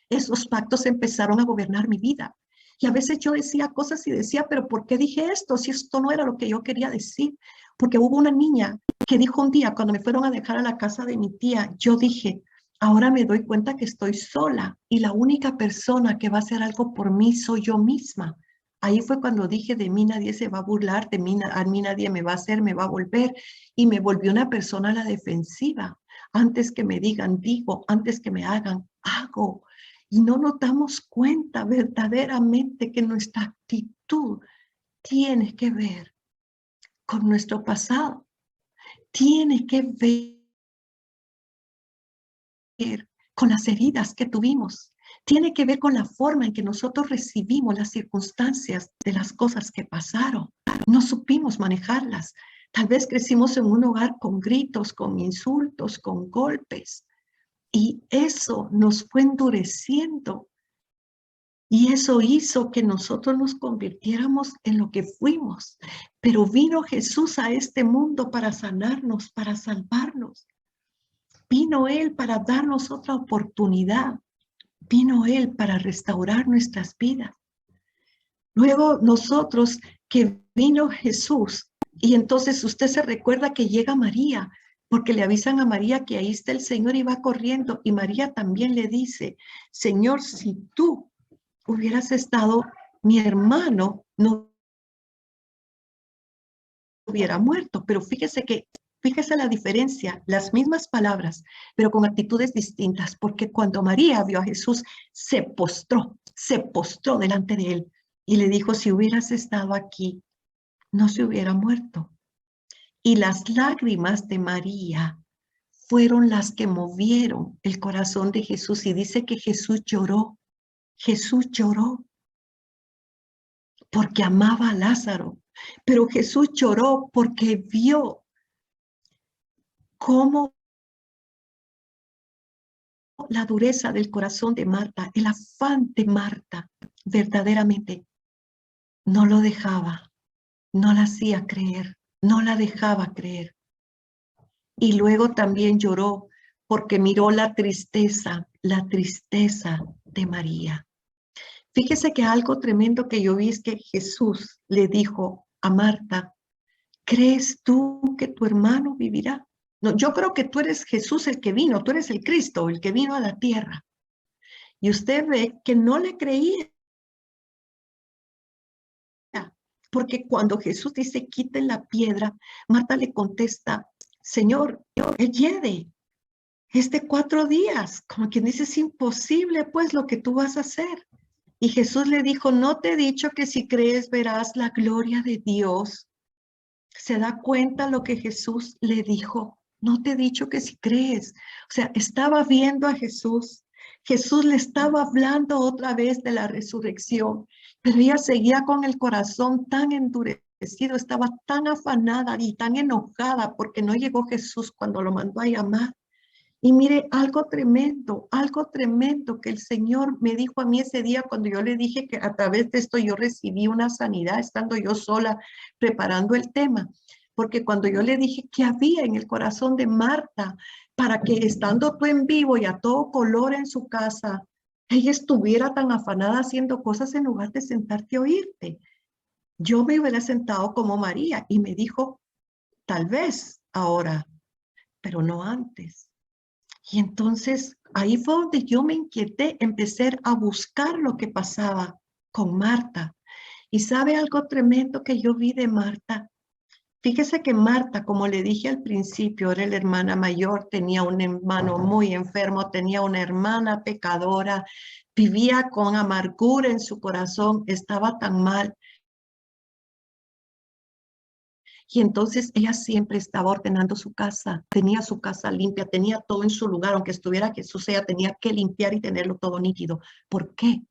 [SPEAKER 1] esos pactos empezaron a gobernar mi vida. Y a veces yo decía cosas y decía, pero ¿por qué dije esto? Si esto no era lo que yo quería decir. Porque hubo una niña que dijo un día, cuando me fueron a dejar a la casa de mi tía, yo dije, ahora me doy cuenta que estoy sola y la única persona que va a hacer algo por mí soy yo misma. Ahí fue cuando dije, de mí nadie se va a burlar, a mí nadie me va a hacer, me va a volver. Y me volví una persona a la defensiva. Antes que me digan, digo, antes que me hagan, hago. Y no nos damos cuenta verdaderamente que nuestra actitud tiene que ver con nuestro pasado, tiene que ver con las heridas que tuvimos, tiene que ver con la forma en que nosotros recibimos las circunstancias de las cosas que pasaron. No supimos manejarlas. Tal vez crecimos en un hogar con gritos, con insultos, con golpes. Y eso nos fue endureciendo. Y eso hizo que nosotros nos convirtiéramos en lo que fuimos. Pero vino Jesús a este mundo para sanarnos, para salvarnos. Vino Él para darnos otra oportunidad. Vino Él para restaurar nuestras vidas. Luego nosotros que vino Jesús, y entonces usted se recuerda que llega María, porque le avisan a María que ahí está el Señor y va corriendo. Y María también le dice, Señor, si tú hubieras estado, mi hermano no hubiera muerto. Pero fíjese la diferencia, las mismas palabras, pero con actitudes distintas, porque cuando María vio a Jesús, se postró delante de él y le dijo, si hubieras estado aquí, no se hubiera muerto. Y las lágrimas de María fueron las que movieron el corazón de Jesús. Y dice que Jesús lloró porque amaba a Lázaro, Pero Jesús lloró porque vio cómo la dureza del corazón de Marta, el afán de Marta, verdaderamente no lo dejaba, no la hacía creer, no la dejaba creer. Y luego también lloró porque miró la tristeza de María. Fíjese que algo tremendo que yo vi es que Jesús le dijo a Marta, ¿crees tú que tu hermano vivirá? No, yo creo que tú eres Jesús el que vino, tú eres el Cristo, el que vino a la tierra. Y usted ve que no le creía, porque cuando Jesús dice, quiten la piedra, Marta le contesta, Señor, él hiede, es de 4 días, como quien dice, es imposible pues lo que tú vas a hacer. Y Jesús le dijo, ¿no te he dicho que si crees verás la gloria de Dios? ¿Se da cuenta lo que Jesús le dijo? No te he dicho que si crees. O sea, estaba viendo a Jesús. Jesús le estaba hablando otra vez de la resurrección, pero ella seguía con el corazón tan endurecido, estaba tan afanada y tan enojada porque no llegó Jesús cuando lo mandó a llamar. Y mire, algo tremendo que el Señor me dijo a mí ese día cuando yo le dije que a través de esto yo recibí una sanidad estando yo sola preparando el tema. Porque cuando yo le dije que había en el corazón de Marta para que estando tú en vivo y a todo color en su casa, ella estuviera tan afanada haciendo cosas en lugar de sentarte a oírte. Yo me hubiera sentado como María y me dijo, tal vez ahora, pero no antes. Y entonces ahí fue donde yo me inquieté, empecé a buscar lo que pasaba con Marta. ¿Y sabe algo tremendo que yo vi de Marta? Fíjese que Marta, como le dije al principio, era la hermana mayor, tenía un hermano muy enfermo, tenía una hermana pecadora, vivía con amargura en su corazón, estaba tan mal. Y entonces ella siempre estaba ordenando su casa, tenía su casa limpia, tenía todo en su lugar, aunque estuviera Jesús, ella tenía que limpiar y tenerlo todo nítido. ¿Por qué?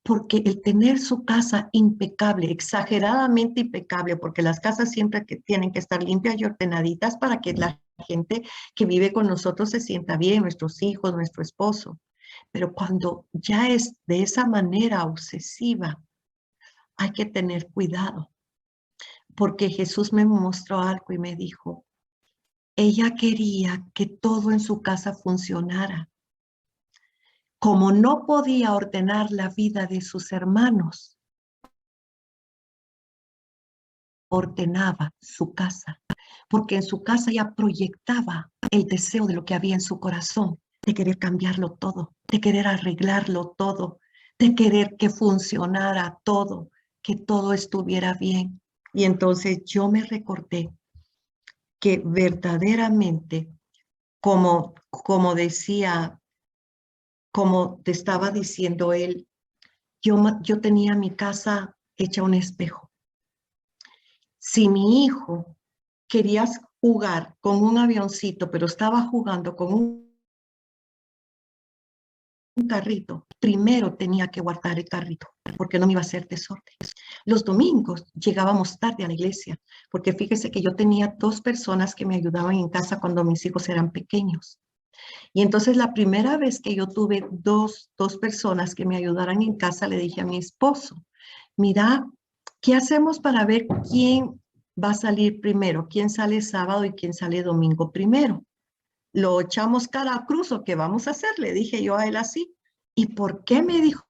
[SPEAKER 1] Porque el tener su casa impecable, exageradamente impecable, porque las casas siempre que tienen que estar limpias y ordenaditas para que la gente que vive con nosotros se sienta bien, nuestros hijos, nuestro esposo. Pero cuando ya es de esa manera obsesiva, hay que tener cuidado porque Jesús me mostró algo y me dijo, ella quería que todo en su casa funcionara. Como no podía ordenar la vida de sus hermanos, ordenaba su casa, porque en su casa ella proyectaba el deseo de lo que había en su corazón, de querer cambiarlo todo, de querer arreglarlo todo, de querer que funcionara todo, que todo estuviera bien. Y entonces yo me recordé que verdaderamente, como decía, como te estaba diciendo él, yo tenía mi casa hecha un espejo. Si mi hijo quería jugar con un avioncito, pero estaba jugando con un carrito, primero tenía que guardar el carrito, porque no me iba a hacer desorden. Los domingos llegábamos tarde a la iglesia, porque fíjese que yo tenía 2 personas que me ayudaban en casa cuando mis hijos eran pequeños. Y entonces la primera vez que yo tuve dos personas que me ayudaran en casa, le dije a mi esposo, mira, ¿qué hacemos para ver quién va a salir primero? ¿Quién sale sábado y quién sale domingo primero? ¿Lo echamos cara a cruz o qué vamos a hacer? Le dije yo a él así. ¿Y por qué? Me dijo,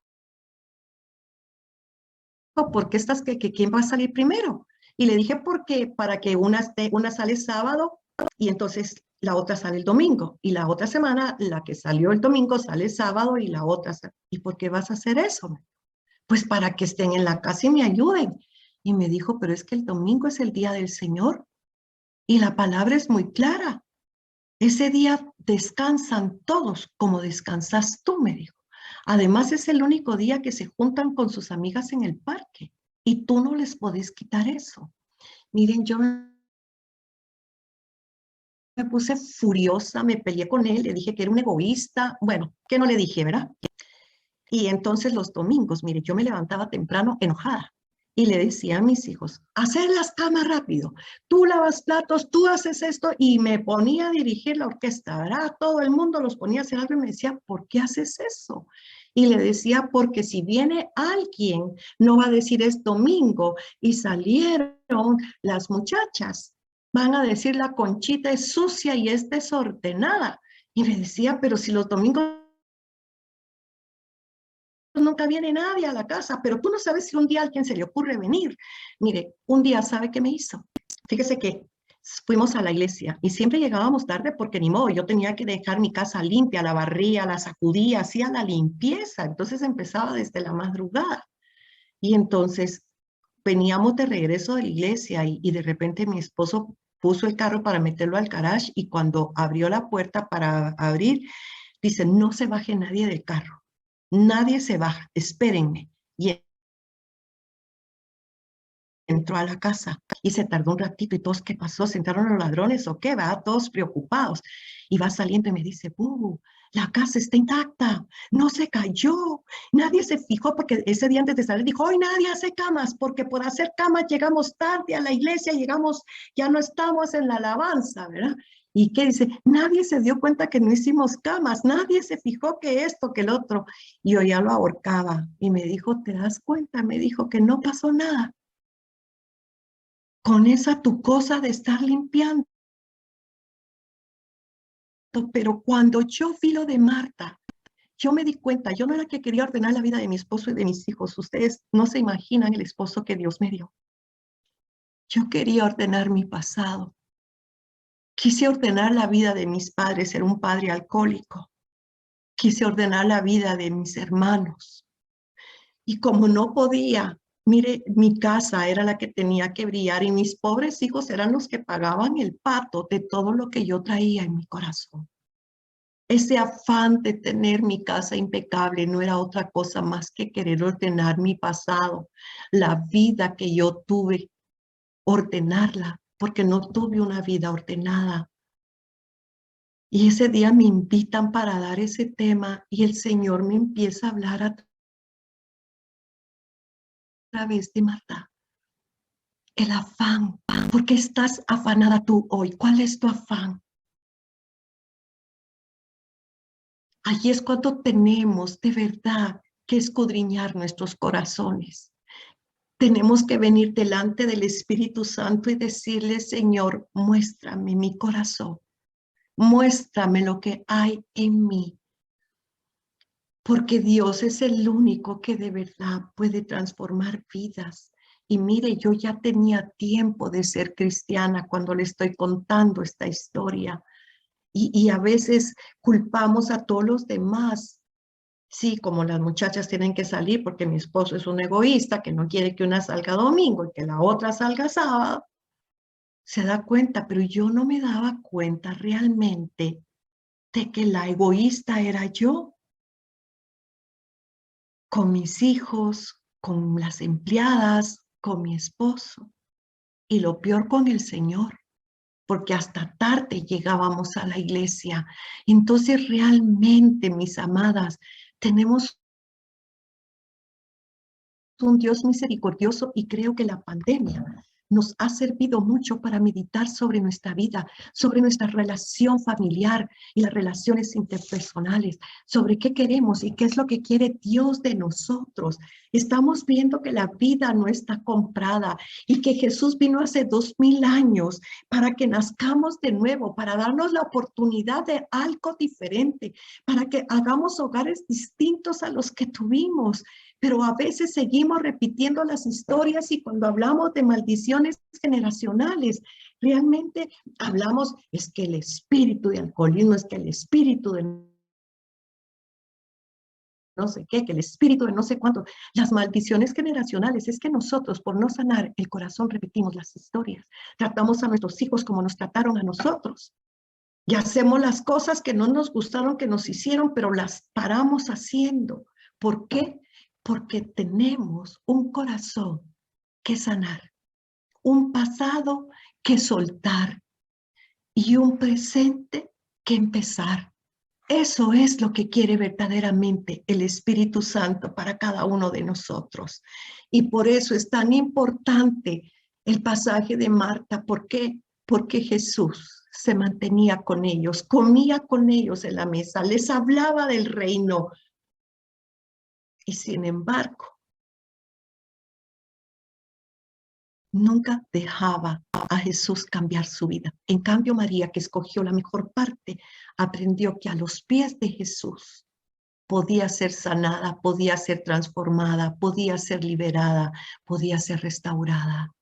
[SPEAKER 1] ¿por qué estás que quién va a salir primero? Y le dije, porque para que una sale sábado y entonces la otra sale el domingo. Y la otra semana, la que salió el domingo sale sábado y la otra. ¿Y por qué vas a hacer eso? Pues para que estén en la casa y me ayuden. Y me dijo, pero es que el domingo es el día del Señor. Y la palabra es muy clara. Ese día descansan todos como descansas tú, me dijo. Además, es el único día que se juntan con sus amigas en el parque y tú no les podés quitar eso. Miren, yo me puse furiosa, me peleé con él, le dije que era un egoísta. Bueno, que no le dije, ¿verdad? Y entonces los domingos, mire, yo me levantaba temprano enojada Y le decía a mis hijos, hacer las camas rápido, tú lavas platos, tú haces esto, y me ponía a dirigir la orquesta, ¿verdad? Todo el mundo los ponía a hacer algo y me decía, ¿por qué haces eso? Y le decía, porque si viene alguien, no va a decir es domingo, y salieron las muchachas, van a decir la Conchita es sucia y es desordenada. Y me decía, pero si los domingos nunca viene nadie a la casa, pero tú no sabes si un día a alguien se le ocurre venir. Mire, un día, ¿sabe qué me hizo? Fíjese que fuimos a la iglesia y siempre llegábamos tarde porque ni modo, yo tenía que dejar mi casa limpia, la barría, la sacudía, hacía la limpieza, entonces empezaba desde la madrugada. Y entonces veníamos de regreso de la iglesia y de repente mi esposo puso el carro para meterlo al garage y cuando abrió la puerta para abrir, dice, no se baje nadie del carro. Nadie se baja, espérenme. Y entró a la casa y se tardó un ratito y todos, ¿qué pasó? ¿Sentaron los ladrones o qué? Va, todos preocupados. Y va saliendo y me dice, la casa está intacta, no se cayó. Nadie se fijó porque ese día antes de salir dijo, hoy nadie hace camas porque por hacer camas llegamos tarde a la iglesia, llegamos, ya no estamos en la alabanza, ¿verdad? ¿Y qué dice? Nadie se dio cuenta que no hicimos camas, nadie se fijó que esto, que el otro. Y yo ya lo ahorcaba y me dijo, ¿te das cuenta? Me dijo que no pasó nada con esa tu cosa de estar limpiando. Pero cuando yo vi lo de Marta, yo me di cuenta, yo no era que quería ordenar la vida de mi esposo y de mis hijos. Ustedes no se imaginan el esposo que Dios me dio. Yo quería ordenar mi pasado. Quise ordenar la vida de mis padres, ser un padre alcohólico. Quise ordenar la vida de mis hermanos. Y como no podía, mire, mi casa era la que tenía que brillar y mis pobres hijos eran los que pagaban el pato de todo lo que yo traía en mi corazón. Ese afán de tener mi casa impecable no era otra cosa más que querer ordenar mi pasado, la vida que yo tuve, ordenarla, porque no tuve una vida ordenada. Y ese día me invitan para dar ese tema y el Señor me empieza a hablar a través de Marta. El afán. ¿Por qué estás afanada tú hoy? ¿Cuál es tu afán? Allí es cuando tenemos de verdad que escudriñar nuestros corazones. Tenemos que venir delante del Espíritu Santo y decirle, Señor, muéstrame mi corazón. Muéstrame lo que hay en mí. Porque Dios es el único que de verdad puede transformar vidas. Y mire, yo ya tenía tiempo de ser cristiana cuando le estoy contando esta historia. Y a veces culpamos a todos los demás. Sí, como las muchachas tienen que salir porque mi esposo es un egoísta que no quiere que una salga domingo y que la otra salga sábado. Se da cuenta, pero yo no me daba cuenta realmente de que la egoísta era yo. Con mis hijos, con las empleadas, con mi esposo y lo peor con el Señor, porque hasta tarde llegábamos a la iglesia. Entonces realmente, mis amadas, tenemos un Dios misericordioso y creo que la pandemia nos ha servido mucho para meditar sobre nuestra vida, sobre nuestra relación familiar y las relaciones interpersonales, sobre qué queremos y qué es lo que quiere Dios de nosotros. Estamos viendo que la vida no está comprada y que Jesús vino hace 2000 años para que nazcamos de nuevo, para darnos la oportunidad de algo diferente, para que hagamos hogares distintos a los que tuvimos. Pero a veces seguimos repitiendo las historias y cuando hablamos de maldiciones generacionales, realmente hablamos, es que el espíritu de alcoholismo, es que el espíritu de no sé qué, que el espíritu de no sé cuánto, las maldiciones generacionales, es que nosotros por no sanar el corazón repetimos las historias, tratamos a nuestros hijos como nos trataron a nosotros y hacemos las cosas que no nos gustaron que nos hicieron, pero las paramos haciendo. ¿Por qué? Porque tenemos un corazón que sanar, un pasado que soltar y un presente que empezar. Eso es lo que quiere verdaderamente el Espíritu Santo para cada uno de nosotros. Y por eso es tan importante el pasaje de Marta. ¿Por qué? Porque Jesús se mantenía con ellos, comía con ellos en la mesa, les hablaba del reino. Y sin embargo, nunca dejaba a Jesús cambiar su vida. En cambio, María, que escogió la mejor parte, aprendió que a los pies de Jesús podía ser sanada, podía ser transformada, podía ser liberada, podía ser restaurada.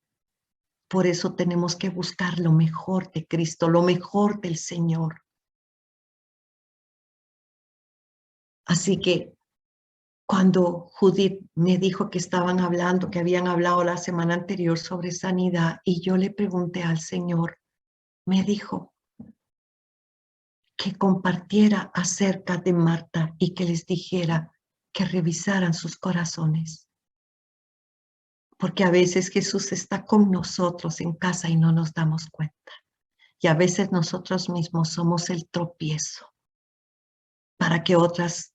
[SPEAKER 1] Por eso tenemos que buscar lo mejor de Cristo, lo mejor del Señor. Así que cuando Judith me dijo que estaban hablando, que habían hablado la semana anterior sobre sanidad, y yo le pregunté al Señor, me dijo que compartiera acerca de Marta y que les dijera que revisaran sus corazones. Porque a veces Jesús está con nosotros en casa y no nos damos cuenta. Y a veces nosotros mismos somos el tropiezo para que otras,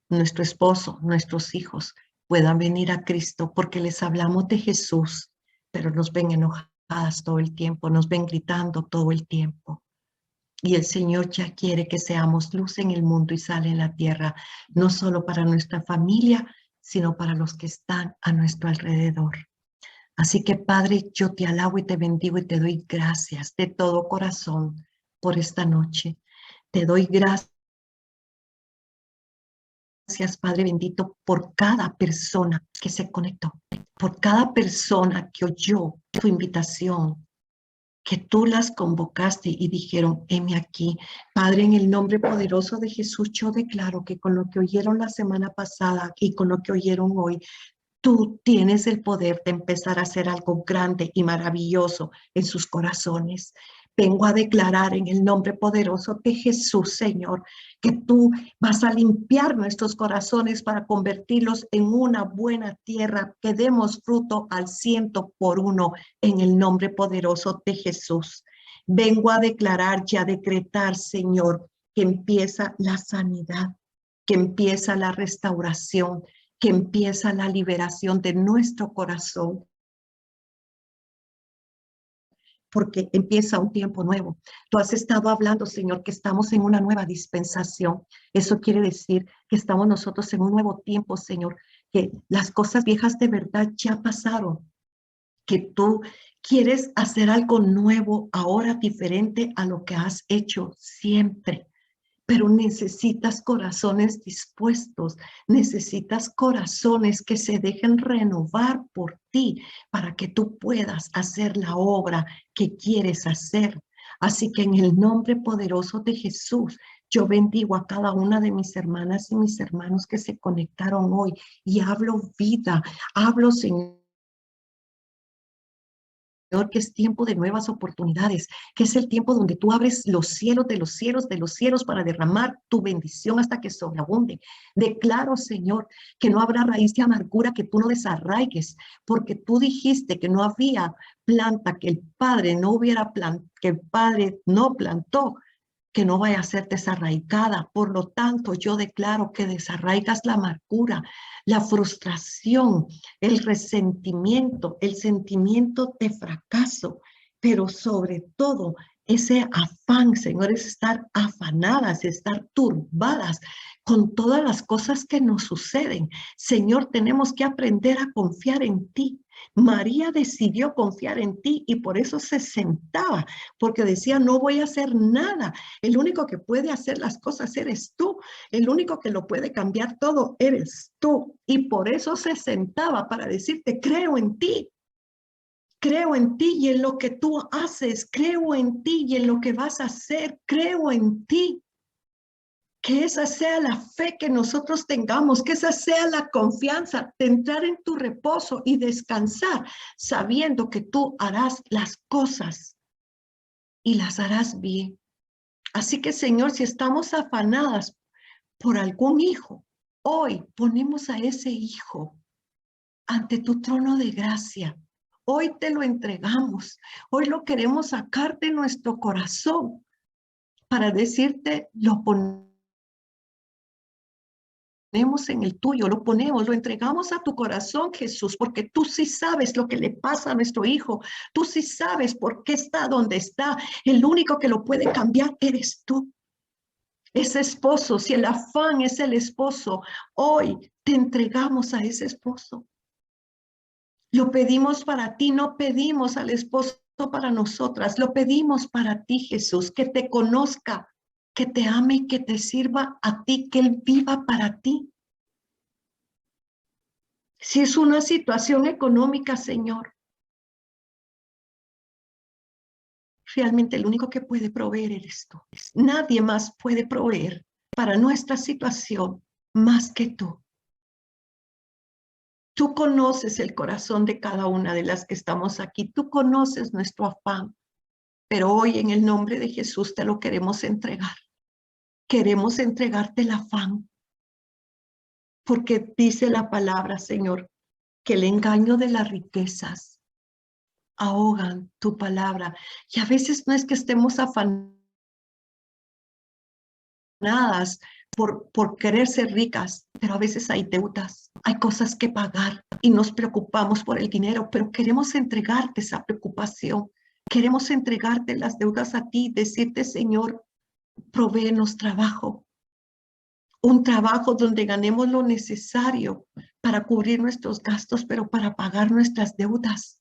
[SPEAKER 1] nuestro esposo, nuestros hijos, puedan venir a Cristo porque les hablamos de Jesús, pero nos ven enojadas todo el tiempo, nos ven gritando todo el tiempo. Y el Señor ya quiere que seamos luz en el mundo y sal en la tierra, no solo para nuestra familia, sino para los que están a nuestro alrededor. Así que, Padre, yo te alabo y te bendigo y te doy gracias de todo corazón por esta noche. Te doy gracias, Padre bendito, por cada persona que se conectó, por cada persona que oyó tu invitación, que tú las convocaste y dijeron, heme aquí. Padre, en el nombre poderoso de Jesús, yo declaro que con lo que oyeron la semana pasada y con lo que oyeron hoy, tú tienes el poder de empezar a hacer algo grande y maravilloso en sus corazones. Vengo a declarar en el nombre poderoso de Jesús, Señor, que tú vas a limpiar nuestros corazones para convertirlos en una buena tierra, que demos fruto al 100 por 1 en el nombre poderoso de Jesús. Vengo a declarar y a decretar, Señor, que empieza la sanidad, que empieza la restauración, que empieza la liberación de nuestro corazón, porque empieza un tiempo nuevo. Tú has estado hablando, Señor, que estamos en una nueva dispensación. Eso quiere decir que estamos nosotros en un nuevo tiempo, Señor, que las cosas viejas de verdad ya pasaron, que tú quieres hacer algo nuevo ahora, diferente a lo que has hecho siempre. Pero necesitas corazones dispuestos, necesitas corazones que se dejen renovar por ti para que tú puedas hacer la obra que quieres hacer. Así que en el nombre poderoso de Jesús, yo bendigo a cada una de mis hermanas y mis hermanos que se conectaron hoy y hablo vida, hablo, Señor, que es tiempo de nuevas oportunidades, que es el tiempo donde tú abres los cielos de los cielos de los cielos para derramar tu bendición hasta que sobreabunde. Declaro, Señor, que no habrá raíz de amargura que tú no desarraigues, porque tú dijiste que no había planta que el Padre no hubiera plantado, que el Padre no plantó, que no vaya a ser desarraigada. Por lo tanto, yo declaro que desarraigas la amargura, la frustración, el resentimiento, el sentimiento de fracaso, pero sobre todo ese afán, Señor, es estar afanadas, estar turbadas con todas las cosas que nos suceden. Señor, tenemos que aprender a confiar en ti. María decidió confiar en ti y por eso se sentaba, porque decía, no voy a hacer nada. El único que puede hacer las cosas eres tú. El único que lo puede cambiar todo eres tú. Y por eso se sentaba para decirte, creo en ti. Creo en ti y en lo que tú haces. Creo en ti y en lo que vas a hacer. Creo en ti. Que esa sea la fe que nosotros tengamos, que esa sea la confianza de entrar en tu reposo y descansar, sabiendo que tú harás las cosas y las harás bien. Así que, Señor, si estamos afanadas por algún hijo, hoy ponemos a ese hijo ante tu trono de gracia. Hoy te lo entregamos. Hoy lo queremos sacar de nuestro corazón para decirte, lo ponemos ponemos en el tuyo, lo ponemos, lo entregamos a tu corazón, Jesús, porque tú sí sabes lo que le pasa a nuestro hijo. Tú sí sabes por qué está donde está. El único que lo puede cambiar eres tú. Ese esposo, si el afán es el esposo, hoy te entregamos a ese esposo. Lo pedimos para ti, no pedimos al esposo para nosotras, lo pedimos para ti, Jesús, que te conozca, que te ame y que te sirva a ti, que él viva para ti. Si es una situación económica, Señor, realmente el único que puede proveer eres tú. Nadie más puede proveer para nuestra situación más que tú. Tú conoces el corazón de cada una de las que estamos aquí. Tú conoces nuestro afán. Pero hoy en el nombre de Jesús te lo queremos entregar. Queremos entregarte el afán. Porque dice la palabra, Señor, que el engaño de las riquezas ahogan tu palabra. Y a veces no es que estemos afanadas por querer ser ricas, pero a veces hay deudas, hay cosas que pagar y nos preocupamos por el dinero, pero queremos entregarte esa preocupación. Queremos entregarte las deudas a ti, decirte, Señor, provéenos trabajo, un trabajo donde ganemos lo necesario para cubrir nuestros gastos, pero para pagar nuestras deudas.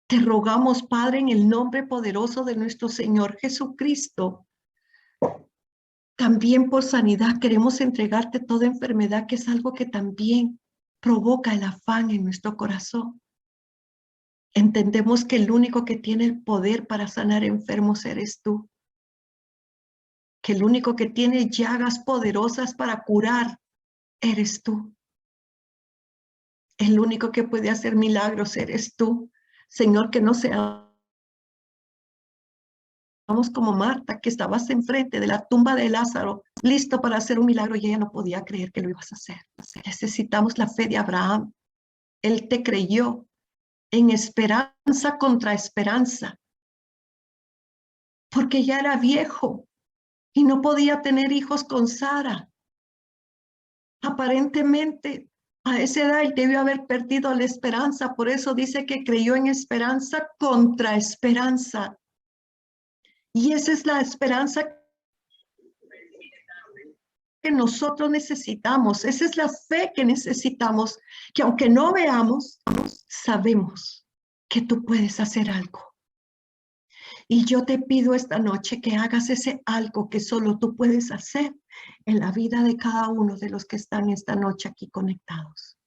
[SPEAKER 1] Te rogamos, Padre, en el nombre poderoso de nuestro Señor Jesucristo, también por sanidad queremos entregarte toda enfermedad, que es algo que también provoca el afán en nuestro corazón. Entendemos que el único que tiene el poder para sanar enfermos eres tú. Que el único que tiene llagas poderosas para curar eres tú. El único que puede hacer milagros eres tú. Señor, que no seamos como Marta, que estabas enfrente de la tumba de Lázaro, listo para hacer un milagro y ella no podía creer que lo ibas a hacer. Necesitamos la fe de Abraham. Él te creyó en esperanza contra esperanza, porque ya era viejo y no podía tener hijos con Sara. Aparentemente, a esa edad él debió haber perdido la esperanza, por eso dice que creyó en esperanza contra esperanza. Y esa es la esperanza que nosotros necesitamos, esa es la fe que necesitamos, que aunque no veamos, sabemos que tú puedes hacer algo. Y yo te pido esta noche que hagas ese algo que solo tú puedes hacer en la vida de cada uno de los que están esta noche aquí conectados.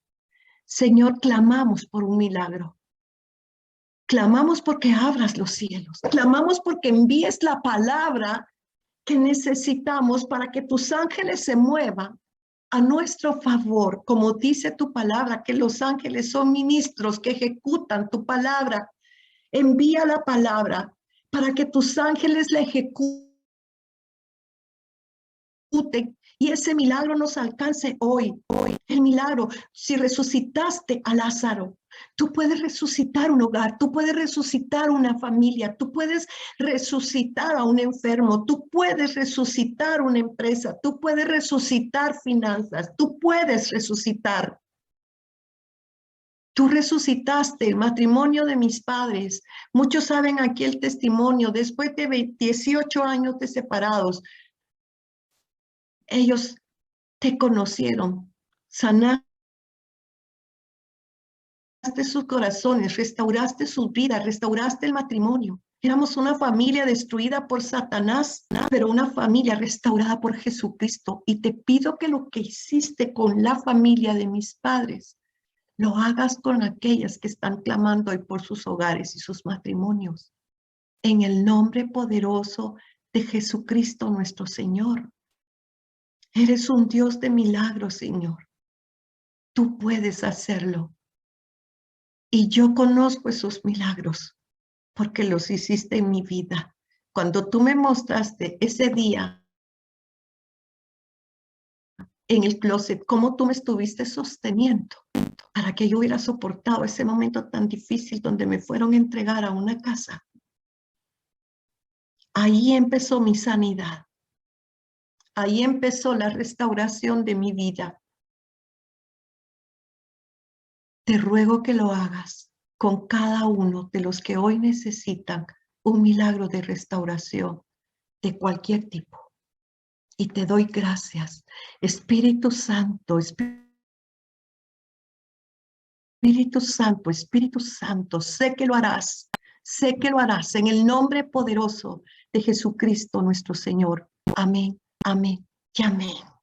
[SPEAKER 1] Señor, clamamos por un milagro. Clamamos porque abras los cielos. Clamamos porque envíes la palabra que necesitamos para que tus ángeles se muevan a nuestro favor, como dice tu palabra, que los ángeles son ministros que ejecutan tu palabra. Envía la palabra para que tus ángeles la ejecuten y ese milagro nos alcance hoy. El milagro, si resucitaste a Lázaro, tú puedes resucitar un hogar, tú puedes resucitar una familia, tú puedes resucitar a un enfermo, tú puedes resucitar una empresa, tú puedes resucitar finanzas, tú puedes resucitar. Tú resucitaste el matrimonio de mis padres. Muchos saben aquí el testimonio. Después de 18 años de separados, ellos te conocieron, sanaste sus corazones, restauraste sus vidas, restauraste el matrimonio. Éramos una familia destruida por Satanás, pero una familia restaurada por Jesucristo. Y te pido que lo que hiciste con la familia de mis padres, lo hagas con aquellas que están clamando hoy por sus hogares y sus matrimonios. En el nombre poderoso de Jesucristo nuestro Señor. Eres un Dios de milagros, Señor. Tú puedes hacerlo. Y yo conozco esos milagros porque los hiciste en mi vida. Cuando tú me mostraste ese día en el closet, cómo tú me estuviste sosteniendo para que yo hubiera soportado ese momento tan difícil donde me fueron a entregar a una casa. Ahí empezó mi sanidad. Ahí empezó la restauración de mi vida. Te ruego que lo hagas con cada uno de los que hoy necesitan un milagro de restauración de cualquier tipo. Y te doy gracias, Espíritu Santo, Espíritu Santo, Espíritu Santo, sé que lo harás en el nombre poderoso de Jesucristo nuestro Señor. Amén, amén y amén.